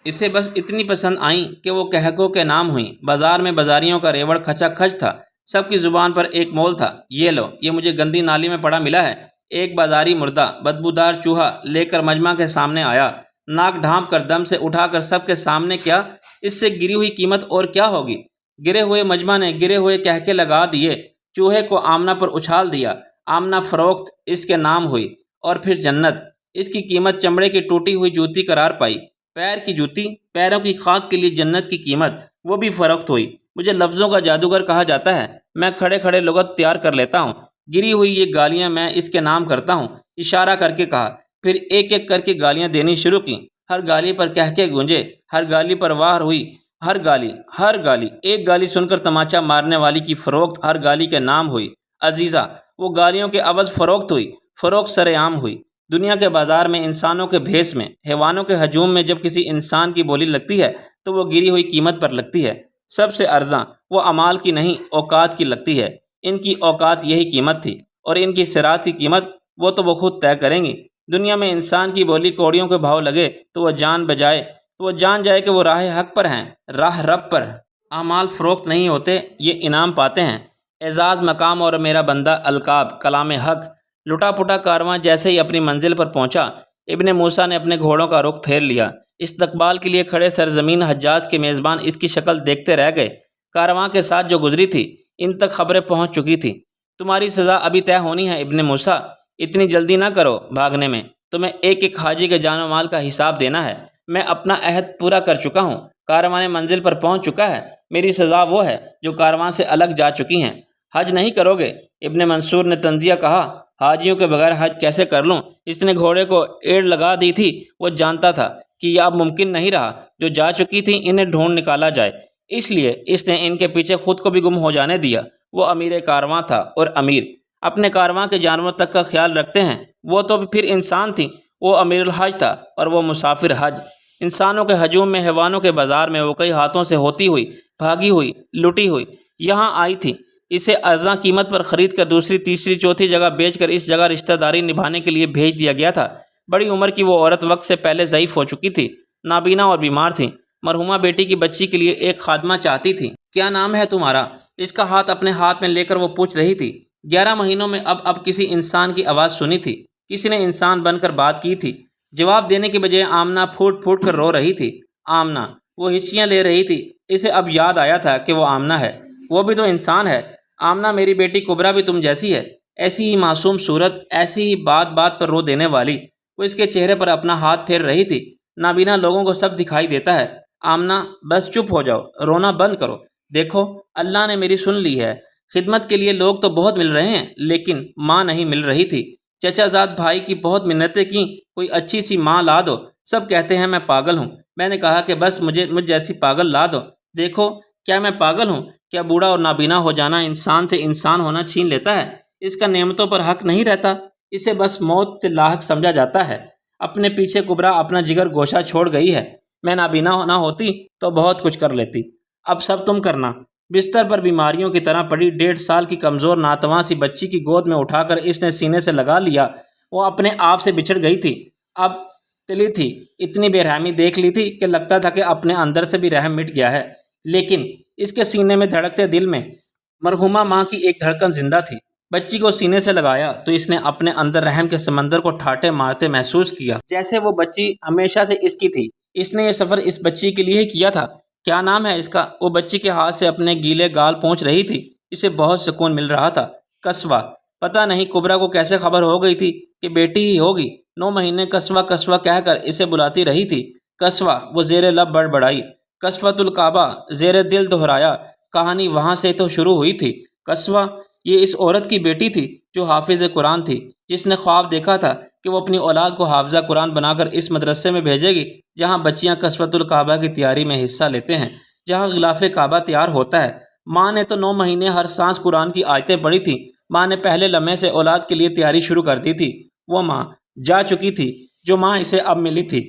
Speaker 1: اسے بس اتنی پسند آئیں کہ وہ کہکوں کے نام ہوئیں۔ بازار میں بازاریوں کا ریوڑ کھچا کھچ تھا۔ سب کی زبان پر ایک مول تھا، یہ لو، یہ مجھے گندی نالی میں پڑا ملا ہے۔ ایک بازاری مردہ بدبودار چوہا لے کر مجمع کے سامنے آیا، ناک ڈھانپ کر دم سے اٹھا کر سب کے سامنے کیا۔ اس سے گری ہوئی قیمت اور کیا ہوگی؟ گرے ہوئے مجمع نے گرے ہوئے کہکے لگا دیے، چوہے کو آمنہ پر اچھال دیا۔ آمنہ فروخت اس کے نام ہوئی، اور پھر جنت۔ اس کی قیمت چمڑے کی ٹوٹی ہوئی جوتی قرار پائی۔ پیر کی جوتی، پیروں کی خاک کے لیے جنت کی قیمت، وہ بھی فروخت ہوئی۔ مجھے لفظوں کا جادوگر کہا جاتا ہے، میں کھڑے کھڑے لغت تیار کر لیتا ہوں۔ گری ہوئی یہ گالیاں میں اس کے نام کرتا ہوں، اشارہ کر کے کہا۔ پھر ایک ایک کر کے گالیاں دینی شروع کیں۔ ہر گالی پر کہکے گونجے، ہر گالی پر واہ ہوئی۔ ہر گالی، ایک گالی سن کر تماچا مارنے والی کی فروخت ہر گالی کے نام ہوئی۔ عزیزہ، وہ گالیوں کے عوض فروخت ہوئی، فروخت سر عام ہوئی۔ دنیا کے بازار میں انسانوں کے بھیس میں، حیوانوں کے ہجوم میں جب کسی انسان کی بولی لگتی ہے تو وہ گری ہوئی قیمت پر لگتی ہے۔ سب سے ارزاں وہ امال کی نہیں، اوقات کی لگتی ہے۔ ان کی اوقات یہی قیمت تھی، اور ان کی صراط کی قیمت وہ تو وہ خود طے کریں گی۔ دنیا میں انسان کی بولی کوڑیوں کے بھاؤ لگے تو وہ جان جائے کہ وہ راہ حق پر ہیں، راہ رب پر۔ اعمال فروخت نہیں ہوتے، یہ انعام پاتے ہیں۔ اعزاز، مقام اور میرا بندہ القاب، کلام حق۔ لٹا پٹا کارواں جیسے ہی اپنی منزل پر پہنچا، ابن موسیٰ نے اپنے گھوڑوں کا رخ پھیر لیا۔ استقبال کے لیے کھڑے سرزمین حجاز کے میزبان اس کی شکل دیکھتے رہ گئے۔ کارواں کے ساتھ جو گزری تھی ان تک خبریں پہنچ چکی تھیں۔ تمہاری سزا ابھی طے ہونی ہے ابن موسیٰ، اتنی جلدی نہ کرو بھاگنے میں، تمہیں ایک ایک حاجی کے جان و مال کا حساب دینا ہے۔ میں اپنا عہد پورا کر چکا ہوں، کارواں منزل پر پہنچ چکا ہے۔ میری سزا وہ ہے جو کارواں سے الگ جا چکی ہیں۔ حج نہیں کرو گے؟ ابن منصور نے طنزیہ کہا۔ حاجیوں کے بغیر حج کیسے کر لوں؟ اس نے گھوڑے کو ایڑ لگا دی تھی۔ وہ جانتا تھا کہ یہ اب ممکن نہیں رہا، جو جا چکی تھی انہیں ڈھونڈ نکالا جائے، اس لیے اس نے ان کے پیچھے خود کو بھی گم ہو جانے دیا۔ وہ امیر کارواں تھا، اور امیر اپنے کارواں کے جانوروں تک کا خیال رکھتے ہیں۔ وہ تو پھر انسان تھی، وہ امیر الحج تھا، اور وہ مسافر حج۔ انسانوں کے ہجوم میں، حیوانوں کے بازار میں وہ کئی ہاتھوں سے ہوتی ہوئی، بھاگی ہوئی، لٹی ہوئی یہاں آئی تھی۔ اسے ارزاں قیمت پر خرید کر دوسری تیسری چوتھی جگہ بیچ کر اس جگہ رشتہ داری نبھانے کے لیے بھیج دیا گیا تھا۔ بڑی عمر کی وہ عورت وقت سے پہلے ضعیف ہو چکی تھی، نابینا اور بیمار تھی۔ مرحومہ بیٹی کی بچی کے لیے ایک خادمہ چاہتی تھی۔ کیا نام ہے تمہارا؟ اس کا ہاتھ اپنے ہاتھ میں لے کر وہ پوچھ رہی تھی۔ 11 مہینوں میں اب کسی انسان کی آواز سنی تھی، کسی نے انسان بن کر بات کی تھی۔ جواب دینے کی بجائے آمنہ پھوٹ پھوٹ کر رو رہی تھی۔ آمنہ، وہ ہچکیاں لے رہی تھی۔ اسے اب یاد آیا تھا کہ وہ آمنہ ہے، وہ بھی تو انسان ہے۔ آمنہ، میری بیٹی کبرا بھی تم جیسی ہے، ایسی ہی معصوم صورت، ایسی ہی بات بات پر رو دینے والی۔ وہ اس کے چہرے پر اپنا ہاتھ پھیر رہی تھی۔ نابینا لوگوں کو سب دکھائی دیتا ہے۔ آمنہ، بس چپ ہو جاؤ، رونا بند کرو۔ دیکھو، اللہ نے میری سن لی ہے۔ خدمت کے لیے لوگ تو بہت مل رہے ہیں، لیکن ماں نہیں مل رہی تھی۔ چچا زاد بھائی کی بہت منتیں کیں، کوئی اچھی سی ماں لا دو۔ سب کہتے ہیں میں پاگل ہوں۔ میں نے کہا کہ بس مجھ جیسی پاگل لا دو۔ دیکھو، کیا میں پاگل ہوں؟ کیا بوڑھا اور نابینا ہو جانا انسان سے انسان ہونا چھین لیتا ہے؟ اس کا نعمتوں پر حق نہیں رہتا، اسے بس موت سے لاحق سمجھا جاتا ہے۔ اپنے پیچھے کبرا اپنا جگر گوشہ چھوڑ گئی ہے۔ میں نابینا نہ ہوتی تو بہت کچھ کر لیتی، اب سب تم کرنا۔ بستر پر بیماریوں کی طرح پڑی 1.5 سال کی کمزور ناتواں سی بچی کی گود میں اٹھا کر اس نے سینے سے لگا لیا۔ وہ اپنے آپ سے بچھڑ گئی تھی۔ اب
Speaker 2: تلی تھی، اتنی بے رحمی دیکھ لی تھی کہ لگتا تھا کہ اپنے اندر سے بھی رحم مٹ گیا ہے، لیکن اس کے سینے میں دھڑکتے دل میں مرحومہ ماں کی ایک دھڑکن زندہ تھی۔ بچی کو سینے سے لگایا تو اس نے اپنے اندر رحم کے سمندر کو ٹھاٹے مارتے محسوس کیا، جیسے وہ بچی ہمیشہ سے اس کی تھی۔ اس نے یہ سفر اس بچی کے لیے ہی کیا تھا۔ کیا نام ہے اس کا؟ وہ بچی کے ہاتھ سے اپنے گیلے گال پونچھ رہی تھی۔ اسے بہت سکون مل رہا تھا۔ قصوہ۔ پتہ نہیں کبرا کو کیسے خبر ہو گئی تھی کہ بیٹی ہی ہوگی۔ 9 مہینے قصوہ قصوہ کہہ کر اسے بلاتی رہی تھی۔ قصوہ، وہ زیر لب بڑبڑائی۔ قصوۃ الکعبہ، زیر دل دہرایا۔ کہانی وہاں سے تو شروع ہوئی تھی۔ قصوہ، یہ اس عورت کی بیٹی تھی جو حافظ قرآن تھی، جس نے خواب دیکھا تھا کہ وہ اپنی اولاد کو حافظہ قرآن بنا کر اس مدرسے میں بھیجے گی جہاں بچیاں قصوۃ الکعبہ کی تیاری میں حصہ لیتے ہیں، جہاں غلاف کعبہ تیار ہوتا ہے۔ ماں نے تو 9 مہینے ہر سانس قرآن کی آیتیں پڑھی تھیں۔ ماں نے پہلے لمحے سے اولاد کے لیے تیاری شروع کر دی تھی۔ وہ ماں جا چکی تھی جو ماں اسے اب ملی تھی۔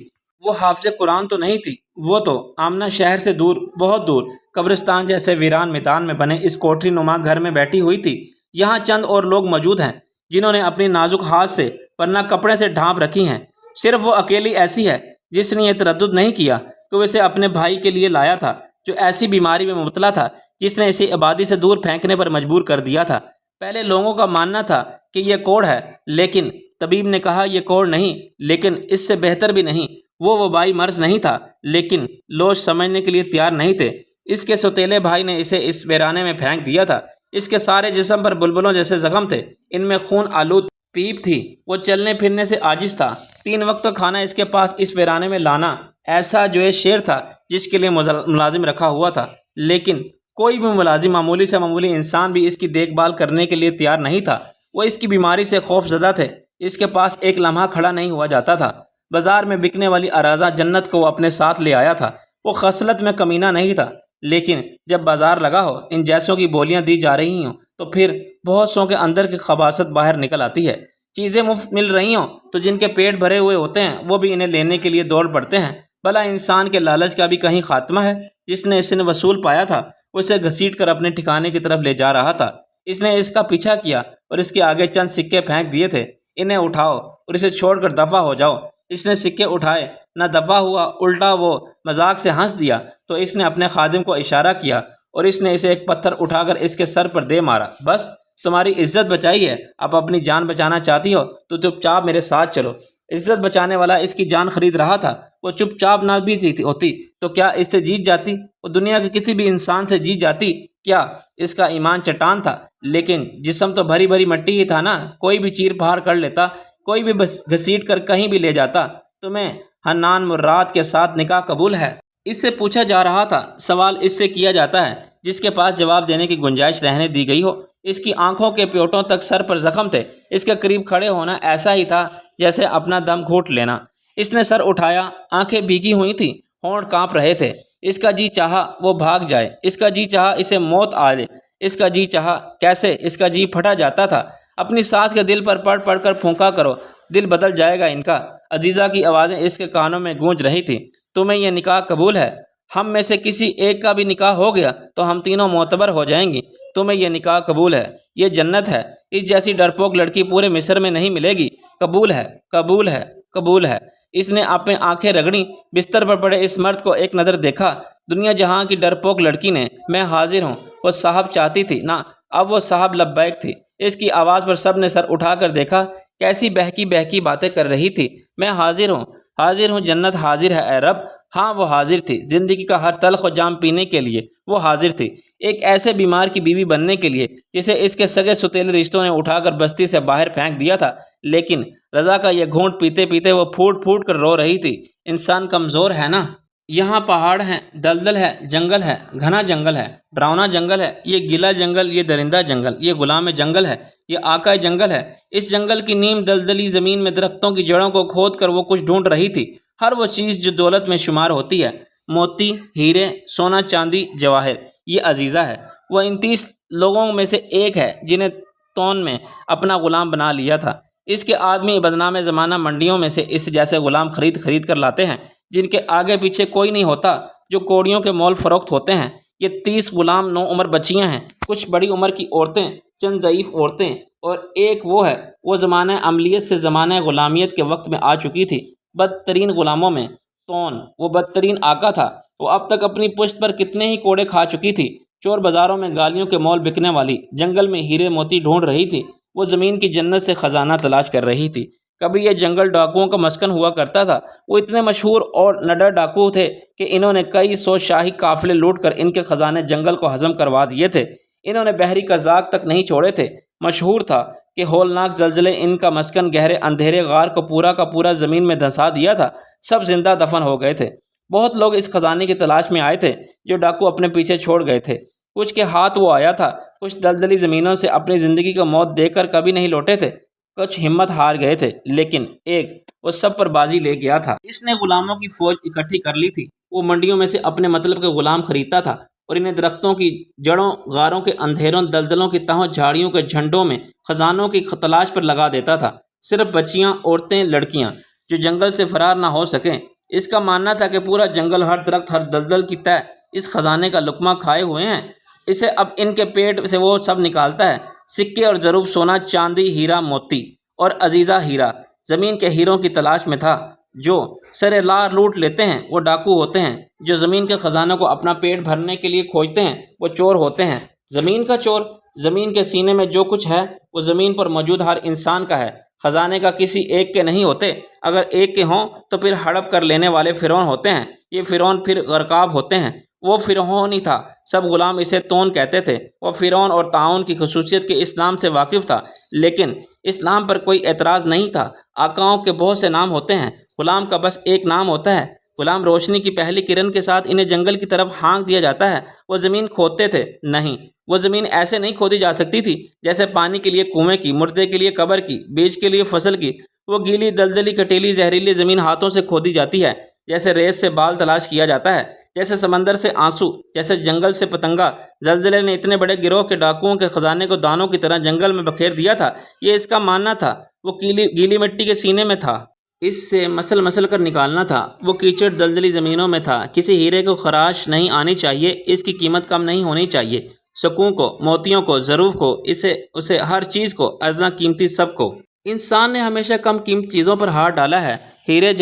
Speaker 2: وہ حافظ قرآن تو نہیں تھی، وہ تو آمنہ شہر سے دور، بہت دور، قبرستان جیسے ویران میدان میں بنے اس کوٹری نما گھر میں بیٹھی ہوئی تھی۔ یہاں چند اور لوگ موجود ہیں جنہوں نے اپنی نازک ہاتھ سے ورنہ کپڑے سے ڈھانپ رکھی ہیں۔ صرف وہ اکیلی ایسی ہے جس نے یہ تردد نہیں کیا کہ وہ اسے اپنے بھائی کے لیے لایا تھا جو ایسی بیماری میں مبتلا تھا جس نے اسے آبادی سے دور پھینکنے پر مجبور کر دیا تھا۔ پہلے لوگوں کا ماننا تھا کہ یہ کوڑ ہے، لیکن طبیب نے کہا یہ کوڑ نہیں، لیکن اس سے بہتر بھی نہیں۔ وہ وبائی مرض نہیں تھا، لیکن لوگ سمجھنے کے لیے تیار نہیں تھے۔ اس کے سوتیلے بھائی نے اسے اس ویرانے میں پھینک دیا تھا۔ اس کے سارے جسم پر بلبلوں جیسے زخم تھے، ان میں خون آلود پیپ تھی۔ وہ چلنے پھرنے سے عاجز تھا۔ 3 وقت کا کھانا اس کے پاس اس ویرانے میں لانا ایسا جو یہ شیر تھا جس کے لیے ملازم رکھا ہوا تھا، لیکن کوئی بھی ملازم، معمولی سے معمولی انسان بھی اس کی دیکھ بھال کرنے کے لیے تیار نہیں تھا۔ وہ اس کی بیماری سے خوف زدہ تھے۔ اس کے پاس ایک لمحہ کھڑا نہیں ہوا جاتا تھا۔ بازار میں بکنے والی اراضہ جنت کو وہ اپنے ساتھ لے آیا تھا۔ وہ خصلت میں کمینہ نہیں تھا، لیکن جب بازار لگا ہو، ان جیسوں کی بولیاں دی جا رہی ہوں، تو پھر بہت سو کے اندر کی خباثت باہر نکل آتی ہے۔ چیزیں مفت مل رہی ہوں تو جن کے پیٹ بھرے ہوئے ہوتے ہیں وہ بھی انہیں لینے کے لیے دوڑ پڑتے ہیں۔ بھلا انسان کے لالچ کا بھی کہیں خاتمہ ہے؟ جس نے اس نے وصول پایا تھا وہ اسے گھسیٹ کر اپنے ٹھکانے کی طرف لے جا رہا تھا۔ اس نے اس کا پیچھا کیا اور اس کے آگے چند سکے پھینک دیے تھے۔ انہیں اٹھاؤ اور اسے چھوڑ کر دفع ہو جاؤ۔ اس نے سکے اٹھائے، نہ دفع ہوا، الٹا وہ مذاق سے ہنس دیا تو اس نے اپنے خادم کو اشارہ کیا اور اس نے اسے ایک پتھر اٹھا کر اس کے سر پر دے مارا۔ بس تمہاری عزت بچائی ہے، اب اپنی جان بچانا چاہتی ہو تو چپ چاپ میرے ساتھ چلو۔ عزت بچانے والا اس کی جان خرید رہا تھا۔ وہ چپ چاپ نہ بھی ہوتی تو کیا اس سے جیت جاتی؟ وہ دنیا کے کسی بھی انسان سے جیت جاتی کیا؟ اس کا ایمان چٹان تھا، لیکن جسم تو بھری بھری مٹی ہی تھا نا۔ کوئی بھی چیر پھاڑ کر لیتا، کوئی بھی بس گھسیٹ کر کہیں بھی لے جاتا۔ تمہیں حنان مراد کے ساتھ نکاح قبول ہے؟ اس سے پوچھا جا رہا تھا۔ سوال اس سے کیا جاتا ہے جس کے پاس جواب دینے کی گنجائش رہنے دی گئی ہو۔ اس کی آنکھوں کے پیوٹوں تک سر پر زخم تھے۔ اس کے قریب کھڑے ہونا ایسا ہی تھا جیسے اپنا دم گھونٹ لینا۔ اس نے سر اٹھایا، آنکھیں بھیگی ہوئی تھیں، ہونٹ کانپ رہے تھے۔ اس کا جی چاہا وہ بھاگ جائے، اس کا جی چاہا اسے موت آ جائے، اس کا جی چاہا کیسے اس کا جی پھٹا جاتا تھا۔ اپنی سانس کے دل پر پڑھ پڑھ کر پھونکا کرو، دل بدل جائے گا ان کا۔ عزیزہ کی آوازیں اس کے کانوں میں گونج رہی تھیں۔ تمہیں یہ نکاح قبول ہے؟ ہم میں سے کسی ایک کا بھی نکاح ہو گیا تو ہم تینوں معتبر ہو جائیں گی۔ تمہیں یہ نکاح قبول ہے؟ یہ جنت ہے، اس جیسی ڈرپوک لڑکی پورے مصر میں نہیں ملے گی۔ قبول ہے، قبول ہے، قبول ہے۔ اس نے اپنے آنکھیں رگڑیں، بستر پر پڑے اس مرد کو ایک نظر دیکھا۔ دنیا جہاں کی ڈرپوک لڑکی نے میں حاضر ہوں وہ صاحب چاہتی تھی نا، اب وہ صاحب لبیک تھی۔ اس کی آواز پر سب نے سر اٹھا کر دیکھا۔ کیسی بہکی بہکی باتیں کر رہی تھی۔ میں حاضر ہوں، حاضر ہوں، جنت حاضر ہے اے رب۔ ہاں وہ حاضر تھی، زندگی کا ہر تلخ و جام پینے کے لیے وہ حاضر تھی، ایک ایسے بیمار کی بیوی بننے کے لیے جسے اس کے سگے ستیلے رشتوں نے اٹھا کر بستی سے باہر پھینک دیا تھا۔ لیکن رضا کا یہ گھونٹ پیتے پیتے وہ پھوٹ پھوٹ کر رو رہی تھی۔ انسان کمزور ہے نا۔ یہاں پہاڑ ہیں، دلدل ہے، جنگل ہے، گھنا جنگل ہے، ڈراؤنا جنگل ہے، یہ گیلا جنگل، یہ درندہ جنگل، یہ غلام جنگل ہے، یہ آقا جنگل ہے۔ اس جنگل کی نیم دلدلی زمین میں درختوں کی جڑوں کو کھود کر وہ کچھ ڈھونڈ رہی تھی، ہر وہ چیز جو دولت میں شمار ہوتی ہے، موتی، ہیرے، سونا، چاندی، جواہر۔ یہ عزیزہ ہے، وہ ان 30 لوگوں میں سے ایک ہے جنہیں تون میں اپنا غلام بنا لیا تھا۔ اس کے آدمی بدنام زمانہ منڈیوں میں سے اس جیسے غلام خرید خرید کر لاتے ہیں جن کے آگے پیچھے کوئی نہیں ہوتا، جو کوڑیوں کے مول فروخت ہوتے ہیں۔ یہ 30 غلام 9 عمر بچیاں ہیں، کچھ بڑی عمر کی عورتیں، چند ضعیف عورتیں، اور ایک وہ ہے وہ زمانہ عملیت سے زمانہ غلامیت کے وقت میں آ چکی تھی۔ بدترین غلاموں میں تون وہ بدترین آقا تھا۔ وہ اب تک اپنی پشت پر کتنے ہی کوڑے کھا چکی تھی۔ چور بازاروں میں گالیوں کے مول بکنے والی جنگل میں ہیرے موتی ڈھونڈ رہی تھی۔ وہ زمین کی جنت سے خزانہ تلاش کر رہی تھی۔ کبھی یہ جنگل ڈاکوؤں کا مسکن ہوا کرتا تھا۔ وہ اتنے مشہور اور نڈر ڈاکو تھے کہ انہوں نے کئی سو شاہی قافلے لوٹ کر ان کے خزانے جنگل کو ہضم کروا دیے تھے۔ انہوں نے بحری قزاق تک نہیں چھوڑے تھے۔ مشہور تھا کہ ہولناک زلزلے ان کا مسکن گہرے اندھیرے غار کو پورا کا پورا زمین میں دھنسا دیا تھا۔ سب زندہ دفن ہو گئے تھے۔ بہت لوگ اس خزانے کی تلاش میں آئے تھے جو ڈاکو اپنے پیچھے چھوڑ گئے تھے۔ کچھ کے ہاتھ وہ آیا تھا، کچھ دلدلی زمینوں سے اپنی زندگی کا موت دے کر کبھی نہیں لوٹے تھے، کچھ ہمت ہار گئے تھے، لیکن ایک وہ سب پر بازی لے گیا تھا۔ اس نے غلاموں کی فوج اکٹھی کر لی تھی۔ وہ منڈیوں میں سے اپنے مطلب کے غلام خریدتا تھا اور انہیں درختوں کی جڑوں، غاروں کے اندھیروں، دلدلوں کی تہوں، جھاڑیوں کے جھنڈوں میں خزانوں کی تلاش پر لگا دیتا تھا۔ صرف بچیاں، عورتیں، لڑکیاں جو جنگل سے فرار نہ ہو سکیں۔ اس کا ماننا تھا کہ پورا جنگل، ہر درخت، ہر دلدل کی تہ اس خزانے کا لقمہ کھائے ہوئے ہیں۔ اسے اب ان کے پیٹ سے وہ سب نکالتا ہے، سکے اور ظروف، سونا، چاندی، ہیرا موتی اور عزیزہ ہیرا۔ زمین کے ہیروں کی تلاش میں تھا۔ جو سرے لار لوٹ لیتے ہیں وہ ڈاکو ہوتے ہیں، جو زمین کے خزانوں کو اپنا پیٹ بھرنے کے لیے کھوجتے ہیں وہ چور ہوتے ہیں۔ زمین کا چور، زمین کے سینے میں جو کچھ ہے وہ زمین پر موجود ہر انسان کا ہے، خزانے کا کسی ایک کے نہیں ہوتے۔ اگر ایک کے ہوں تو پھر ہڑپ کر لینے والے فرعون ہوتے ہیں، یہ فرعون پھر غرقاب ہوتے ہیں۔ وہ فرعون ہی تھا، سب غلام اسے تون کہتے تھے۔ وہ فرعون اور طاعون کی خصوصیت کے اسلام سے واقف تھا، لیکن اسلام پر کوئی اعتراض نہیں تھا۔ آقاؤں کے بہت سے نام ہوتے ہیں، غلام کا بس ایک نام ہوتا ہے۔ غلام روشنی کی پہلی کرن کے ساتھ انہیں جنگل کی طرف ہانک دیا جاتا ہے۔ وہ زمین کھودتے تھے، نہیں، وہ زمین ایسے نہیں کھودی جا سکتی تھی جیسے پانی کے لیے کنویں کی، مردے کے لیے قبر کی، بیج کے لیے فصل کی۔ وہ گیلی، دلدلی، کٹیلی، زہریلی زمین ہاتھوں سے کھودی جاتی ہے، جیسے ریت سے بال تلاش کیا جاتا ہے، جیسے سمندر سے آنسو، جیسے جنگل سے پتنگا۔ زلزلے نے اتنے بڑے گروہ کے ڈاکوؤں کے خزانے کو دانوں کی طرح جنگل میں بکھیر دیا تھا، یہ اس کا ماننا تھا۔ وہ گیلی مٹی کے سینے میں تھا، اس سے مسل مسل کر نکالنا تھا۔ وہ کیچڑ دلدلی زمینوں میں تھا۔ کسی ہیرے کو خراش نہیں آنی چاہیے، اس کی قیمت کم نہیں ہونی چاہیے۔ سکوں کو، موتیوں کو، ظروف کو، اسے ہر چیز کو، ارزاں قیمتی سب کو۔ انسان نے ہمیشہ کم قیمت چیزوں پر ہاتھ ڈالا ہے، ہیرے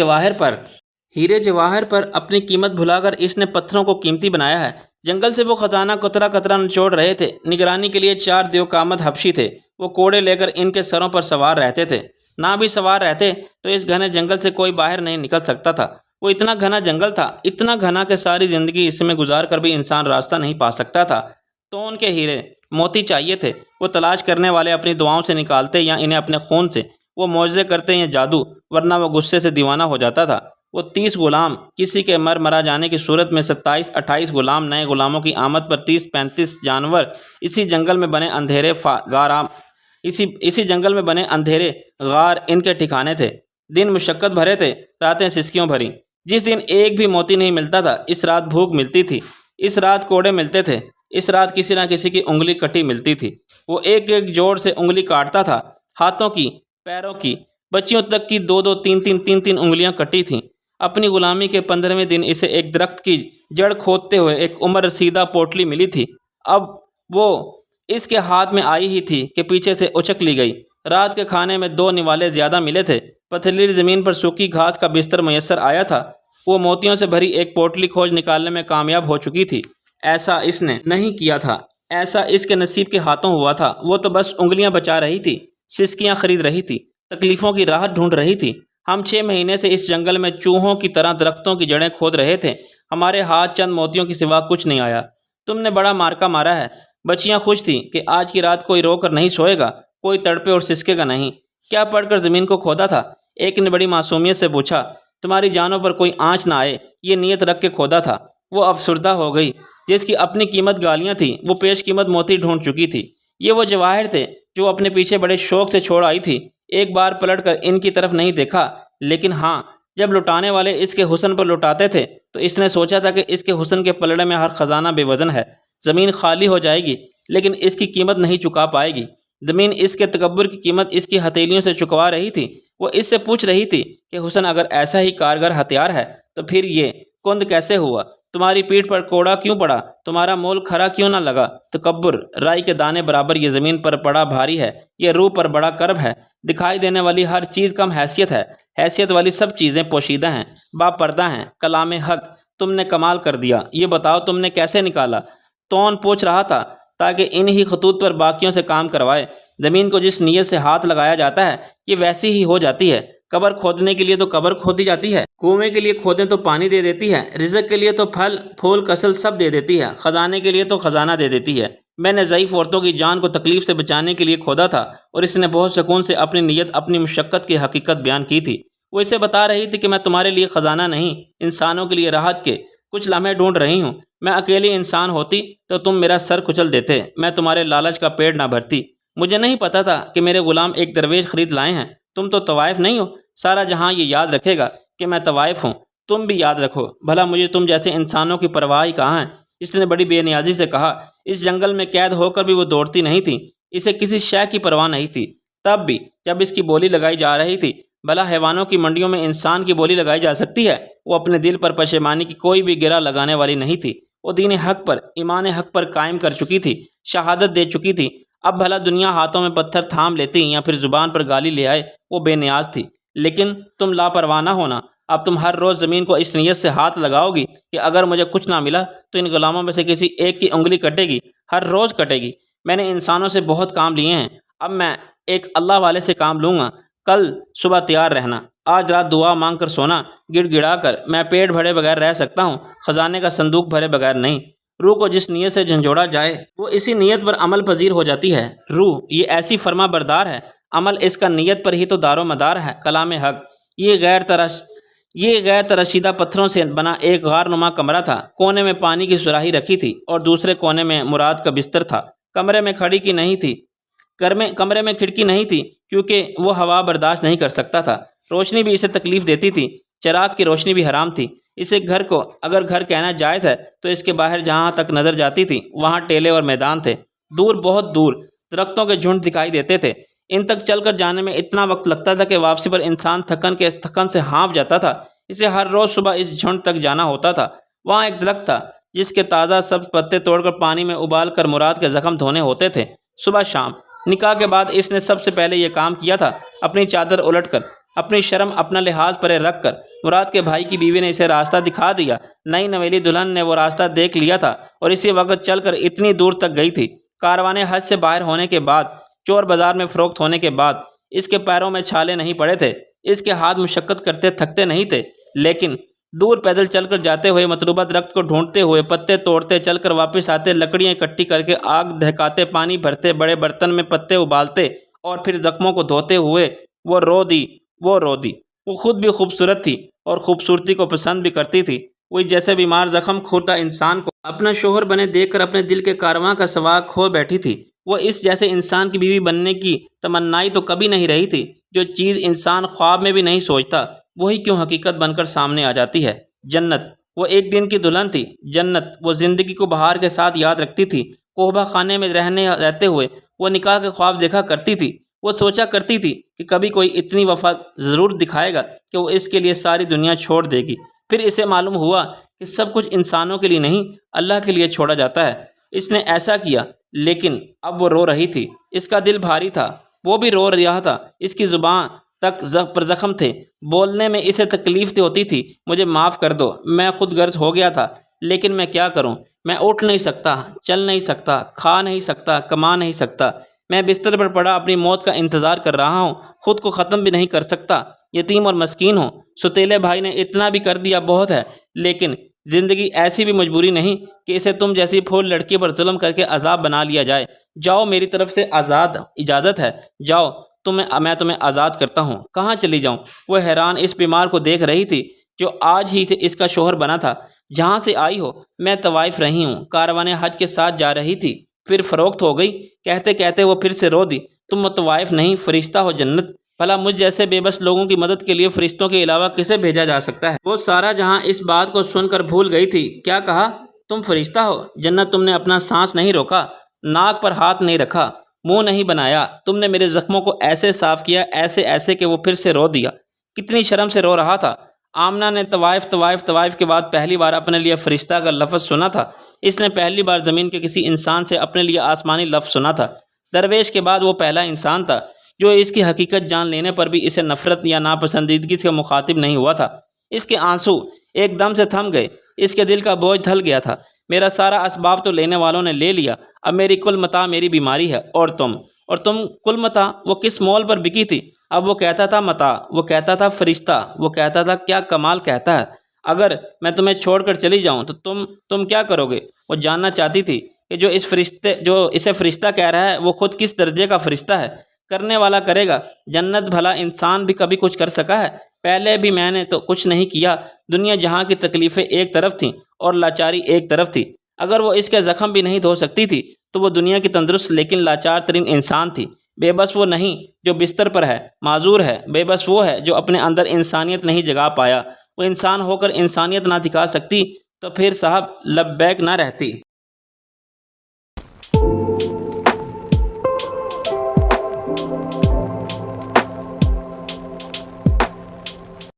Speaker 2: جواہر پر اپنی قیمت بھلا کر اس نے پتھروں کو قیمتی بنایا ہے۔ جنگل سے وہ خزانہ قطرہ قطرہ نچوڑ رہے تھے۔ نگرانی کے لیے 4 دیوقامت حبشی تھے، وہ کوڑے لے کر ان کے سروں پر سوار رہتے تھے۔ نہ بھی سوار رہتے تو اس گھنے جنگل سے کوئی باہر نہیں نکل سکتا تھا۔ وہ اتنا گھنا جنگل تھا، اتنا گھنا کہ ساری زندگی اس میں گزار کر بھی انسان راستہ نہیں پا سکتا تھا۔ تو ان کے ہیرے موتی چاہیے تھے، وہ تلاش کرنے والے اپنی دعاؤں سے نکالتے یا انہیں اپنے خون سے، وہ معجزے کرتے یا جادو، ورنہ وہ غصے سے دیوانہ ہو جاتا تھا۔ وہ 30 غلام، کسی کے مرا جانے کی صورت میں 27-28 غلام، نئے غلاموں کی آمد پر 30-35 جانور، اسی جنگل میں بنے اندھیرے غار ان کے ٹھکانے تھے۔ دن مشقت بھرے تھے، راتیں سسکیوں بھری۔ جس دن ایک بھی موتی نہیں ملتا تھا، اس رات بھوک ملتی تھی، اس رات کوڑے ملتے تھے، اس رات کسی نہ کسی کی انگلی کٹی ملتی تھی۔ وہ ایک ایک جوڑ سے انگلی کاٹتا تھا، ہاتھوں کی، پیروں کی، بچیوں تک کی 2-2 3-3 انگلیاں کٹی تھیں۔ اپنی غلامی کے 15ویں دن اسے ایک درخت کی جڑ کھودتے ہوئے ایک عمر رسیدہ پوٹلی ملی تھی۔ اب وہ اس کے ہاتھ میں آئی ہی تھی کہ پیچھے سے اچک لی گئی۔ رات کے کھانے میں 2 نوالے زیادہ ملے تھے۔ پتھریلی زمین پر سوکھی گھاس کا بستر میسر آیا تھا۔ وہ موتیوں سے بھری ایک پوٹلی کھوج نکالنے میں کامیاب ہو چکی تھی۔ ایسا اس نے نہیں کیا تھا، ایسا اس کے نصیب کے ہاتھوں ہوا تھا۔ وہ تو بس انگلیاں بچا رہی تھی، سسکیاں خرید رہی تھی، تکلیفوں کی راحت ڈھونڈ رہی تھی۔ ہم 6 مہینے سے اس جنگل میں چوہوں کی طرح درختوں کی جڑیں کھود رہے تھے، ہمارے ہاتھ چند موتیوں کی سوا کچھ نہیں آیا۔ تم نے بڑا مارکا مارا ہے۔ بچیاں خوش تھیں کہ آج کی رات کوئی رو کر نہیں سوئے گا، کوئی تڑپے اور سسکے گا نہیں۔ کیا پڑھ کر زمین کو کھودا تھا؟ ایک نے بڑی معصومیت سے پوچھا۔ تمہاری جانوں پر کوئی آنچ نہ آئے، یہ نیت رکھ کے کھودا تھا۔ وہ افسردہ ہو گئی۔ جس کی اپنی قیمت گالیاں تھیں، وہ پیش قیمت موتی ڈھونڈ چکی تھی۔ یہ وہ جواہر تھے جو اپنے پیچھے بڑے شوق سے چھوڑ آئی تھی۔ ایک بار پلٹ کر ان کی طرف نہیں دیکھا، لیکن ہاں، جب لٹانے والے اس کے حسن پر لٹاتے تھے تو اس نے سوچا تھا کہ اس کے حسن کے پلڑے میں ہر خزانہ بے وزن ہے۔ زمین خالی ہو جائے گی لیکن اس کی قیمت نہیں چکا پائے گی۔ زمین اس کے تکبر کی قیمت اس کی ہتھیلیوں سے چکوا رہی تھی۔ وہ اس سے پوچھ رہی تھی کہ حسن اگر ایسا ہی کارگر ہتھیار ہے تو پھر یہ کند کیسے ہوا؟ تمہاری پیٹھ پر کوڑا کیوں پڑا؟ تمہارا مول کھرا کیوں نہ لگا؟ تکبر، رائی کے دانے برابر یہ زمین پر پڑا بھاری ہے، یہ روح پر بڑا کرب ہے۔ دکھائی دینے والی ہر چیز کم حیثیت ہے، حیثیت والی سب چیزیں پوشیدہ ہیں، با پردہ ہیں۔ کلام حق، تم نے کمال کر دیا، یہ بتاؤ تم نے کیسے نکالا؟ تون پوچھ رہا تھا تاکہ انہی خطوط پر باقیوں سے کام کروائے۔ زمین کو جس نیت سے ہاتھ لگایا جاتا ہے یہ ویسی ہی ہو جاتی ہے۔ قبر کھودنے کے لیے تو قبر کھودی جاتی ہے، کنویں کے لیے کھودیں تو پانی دے دیتی ہے، رزق کے لیے تو پھل پھول کسل سب دے دیتی ہے، خزانے کے لیے تو خزانہ دے دیتی ہے۔ میں نے ضعیف عورتوں کی جان کو تکلیف سے بچانے کے لیے کھودا تھا، اور اس نے بہت سکون سے اپنی نیت، اپنی مشقت کی حقیقت بیان کی تھی۔ وہ اسے بتا رہی تھی کہ میں تمہارے لیے خزانہ نہیں، انسانوں کے لیے راحت کے کچھ لمحے ڈھونڈ رہی ہوں۔ میں اکیلی انسان ہوتی تو تم میرا سر کچل دیتے، میں تمہارے لالچ کا پیڑ نہ بھرتی۔ مجھے نہیں پتا تھا کہ میرے غلام ایک درویش خرید لائے ہیں۔ تم تو طوائف نہیں ہو، سارا جہاں یہ یاد رکھے گا کہ میں طوائف ہوں۔ تم بھی یاد رکھو، بھلا مجھے تم جیسے انسانوں کی پرواہ ہی کہاں ہے؟ اس نے بڑی بے نیازی سے کہا۔ اس جنگل میں قید ہو کر بھی وہ دوڑتی نہیں تھی، اسے کسی شے کی پرواہ نہیں تھی۔ تب بھی جب اس کی بولی لگائی جا رہی تھی، بھلا حیوانوں کی منڈیوں میں انسان کی بولی لگائی جا سکتی ہے؟ وہ اپنے دل پر پشیمانی کی کوئی بھی گرہ لگانے والی نہیں تھی۔ وہ دین حق پر، ایمان حق پر قائم کر چکی تھی، شہادت دے چکی تھی۔ اب بھلا دنیا ہاتھوں میں پتھر تھام لیتی یا پھر زبان پر گالی لے آئے، وہ بے نیاز تھی۔ لیکن تم لاپرواہ نہ ہونا، اب تم ہر روز زمین کو اس نیت سے ہاتھ لگاؤ گی کہ اگر مجھے کچھ نہ ملا تو ان غلاموں میں سے کسی ایک کی انگلی کٹے گی، ہر روز کٹے گی۔ میں نے انسانوں سے بہت کام لیے ہیں، اب میں ایک اللہ والے سے کام لوں گا۔ کل صبح تیار رہنا، آج رات دعا مانگ کر سونا، گڑ گڑا کر۔ میں پیٹ بھرے بغیر رہ سکتا ہوں، خزانے کا صندوق بھرے بغیر نہیں۔ روح کو جس نیت سے جھنجھوڑا جائے وہ اسی نیت پر عمل پذیر ہو جاتی ہے۔ روح یہ ایسی فرما بردار ہے، عمل اس کا نیت پر ہی تو دار و مدار ہے۔ کلام حق، یہ غیر تراشیدہ پتھروں سے بنا ایک غار نما کمرہ تھا۔ کونے میں پانی کی سراہی رکھی تھی اور دوسرے کونے میں مراد کا بستر تھا۔ کمرے میں کھڑکی نہیں تھی کیونکہ وہ ہوا برداشت نہیں کر سکتا تھا۔ روشنی بھی اسے تکلیف دیتی تھی، چراغ کی روشنی بھی حرام تھی۔ اسے گھر کو اگر گھر کہنا جائز ہے تو اس کے باہر جہاں تک نظر جاتی تھی وہاں ٹیلے اور میدان تھے، دور بہت دور درختوں کے جھنڈ دکھائی دیتے تھے۔ ان تک چل کر جانے میں اتنا وقت لگتا تھا کہ واپسی پر انسان تھکن سے ہانپ جاتا تھا۔ اسے ہر روز صبح اس جھنڈ تک جانا ہوتا تھا۔ وہاں ایک درخت تھا جس کے تازہ سبز پتے توڑ کر پانی میں ابال کر مراد کے زخم دھونے ہوتے تھے، صبح شام۔ نکاح کے بعد اس نے سب سے پہلے یہ کام کیا تھا، اپنی چادر الٹ کر، اپنی شرم اپنا لحاظ پرے رکھ کر۔ مراد کے بھائی کی بیوی نے اسے راستہ دکھا دیا، نئی نویلی دلہن نے وہ راستہ دیکھ لیا تھا اور اسی وقت چل کر اتنی دور تک گئی تھی۔ کاروانے حج سے باہر ہونے کے بعد، چور بازار میں فروخت ہونے کے بعد اس کے پیروں میں چھالے نہیں پڑے تھے، اس کے ہاتھ مشقت کرتے تھکتے نہیں تھے، لیکن دور پیدل چل کر جاتے ہوئے، مطلوبہ درخت کو ڈھونڈتے ہوئے، پتے توڑتے چل کر واپس آتے، لکڑیاں اکٹھی کر کے آگ دہکاتے، پانی بھرتے، بڑے برتن میں پتے ابالتے اور پھر زخموں کو دھوتے ہوئے وہ رو دی۔ وہ خود بھی خوبصورت تھی اور خوبصورتی کو پسند بھی کرتی تھی۔ وہی جیسے بیمار زخم کھورتا انسان کو اپنا شوہر بنے دیکھ کر اپنے دل کے کارواں کا سواگ کھو بیٹھی تھی۔ وہ اس جیسے انسان کی بیوی بننے کی تمنائی تو کبھی نہیں رہی تھی۔ جو چیز انسان خواب میں بھی نہیں سوچتا وہی کیوں حقیقت بن کر سامنے آ جاتی ہے۔ جنت، وہ ایک دن کی دلہن تھی۔ جنت، وہ زندگی کو بہار کے ساتھ یاد رکھتی تھی۔ کوہبہ خانے میں رہتے ہوئے وہ نکاح کے خواب دیکھا کرتی تھی۔ وہ سوچا کرتی تھی کہ کبھی کوئی اتنی وفا ضرور دکھائے گا کہ وہ اس کے لیے ساری دنیا چھوڑ دے گی۔ پھر اسے معلوم ہوا کہ سب کچھ انسانوں کے لیے نہیں، اللہ کے لیے چھوڑا جاتا ہے۔ اس نے ایسا کیا، لیکن اب وہ رو رہی تھی، اس کا دل بھاری تھا، وہ بھی رو رہا تھا، اس کی زبان تک پر زخم تھے، بولنے میں اسے تکلیف ہوتی تھی۔ مجھے معاف کر دو، میں خود غرض ہو گیا تھا، لیکن میں کیا کروں؟ میں اٹھ نہیں سکتا، چل نہیں سکتا، کھا نہیں سکتا، کما نہیں سکتا۔ میں بستر پر پڑا اپنی موت کا انتظار کر رہا ہوں، خود کو ختم بھی نہیں کر سکتا، یتیم اور مسکین ہوں۔ ستیلے بھائی نے اتنا بھی کر دیا بہت ہے، لیکن زندگی ایسی بھی مجبوری نہیں کہ اسے تم جیسی پھول لڑکی پر ظلم کر کے عذاب بنا لیا جائے۔ جاؤ، میری طرف سے اجازت ہے، جاؤ، میں تمہیں آزاد کرتا ہوں۔ کہاں چلی جاؤں؟ وہ حیران اس بیمار کو دیکھ رہی تھی جو آج ہی سے اس کا شوہر بنا تھا۔ جہاں سے آئی ہو، میں طوائف رہی ہوں، کاروانے حج کے ساتھ جا رہی تھی، پھر فروخت ہو گئی۔ کہتے کہتے وہ پھر سے رو دی۔ تم طوائف نہیں، فرشتہ ہو جنت۔ بھلا مجھ جیسے بے بس لوگوں کی مدد کے لیے فرشتوں کے علاوہ کسے بھیجا جا سکتا ہے؟ وہ سارا جہاں اس بات کو سن کر بھول گئی تھی۔ کیا کہا؟ تم فرشتہ ہو؟ جنت، تم نے اپنا سانس نہیں روکا، ناک پر ہاتھ نہیں رکھا، منہ نہیں بنایا، تم نے میرے زخموں کو ایسے صاف کیا، ایسے کہ وہ پھر سے رو دیا۔ کتنی شرم سے رو رہا تھا، آمنہ نے طوائف کے بعد پہلی بار اپنے لیے فرشتہ کا لفظ سنا تھا۔ اس نے پہلی بار زمین کے کسی انسان سے اپنے لیے آسمانی لفظ سنا تھا۔ درویش کے بعد وہ پہلا انسان تھا جو اس کی حقیقت جان لینے پر بھی اسے نفرت یا ناپسندیدگی سے مخاطب نہیں ہوا تھا۔ اس کے آنسو ایک دم سے تھم گئے، اس کے دل کا بوجھ ڈھل گیا تھا۔ میرا سارا اسباب تو لینے والوں نے لے لیا، اب میری کل متاع میری بیماری ہے، اور تم کل متاع وہ کس مول پر بکی تھی؟ اب وہ کہتا تھا متاع، وہ کہتا تھا فرشتہ، وہ کہتا تھا کیا کمال کہتا ہے۔ اگر میں تمہیں چھوڑ کر چلی جاؤں تو تم کیا کرو گے؟ وہ جاننا چاہتی تھی کہ جو اسے فرشتہ کہہ رہا ہے وہ خود کس درجے کا فرشتہ ہے۔ کرنے والا کرے گا، جنت بھلا انسان بھی کبھی کچھ کر سکا ہے؟ پہلے بھی میں نے تو کچھ نہیں کیا۔ دنیا جہاں کی تکلیفیں ایک طرف تھیں اور لاچاری ایک طرف تھی، اگر وہ اس کے زخم بھی نہیں دھو سکتی تھی تو وہ دنیا کی تندرست لیکن لاچار ترین انسان تھی۔ بے بس وہ نہیں جو بستر پر ہے، معذور ہے، بے بس وہ ہے جو اپنے اندر انسانیت نہیں جگا پایا۔ وہ انسان ہو کر انسانیت نہ دکھا سکتی تو پھر صاحب لبیک نہ رہتی۔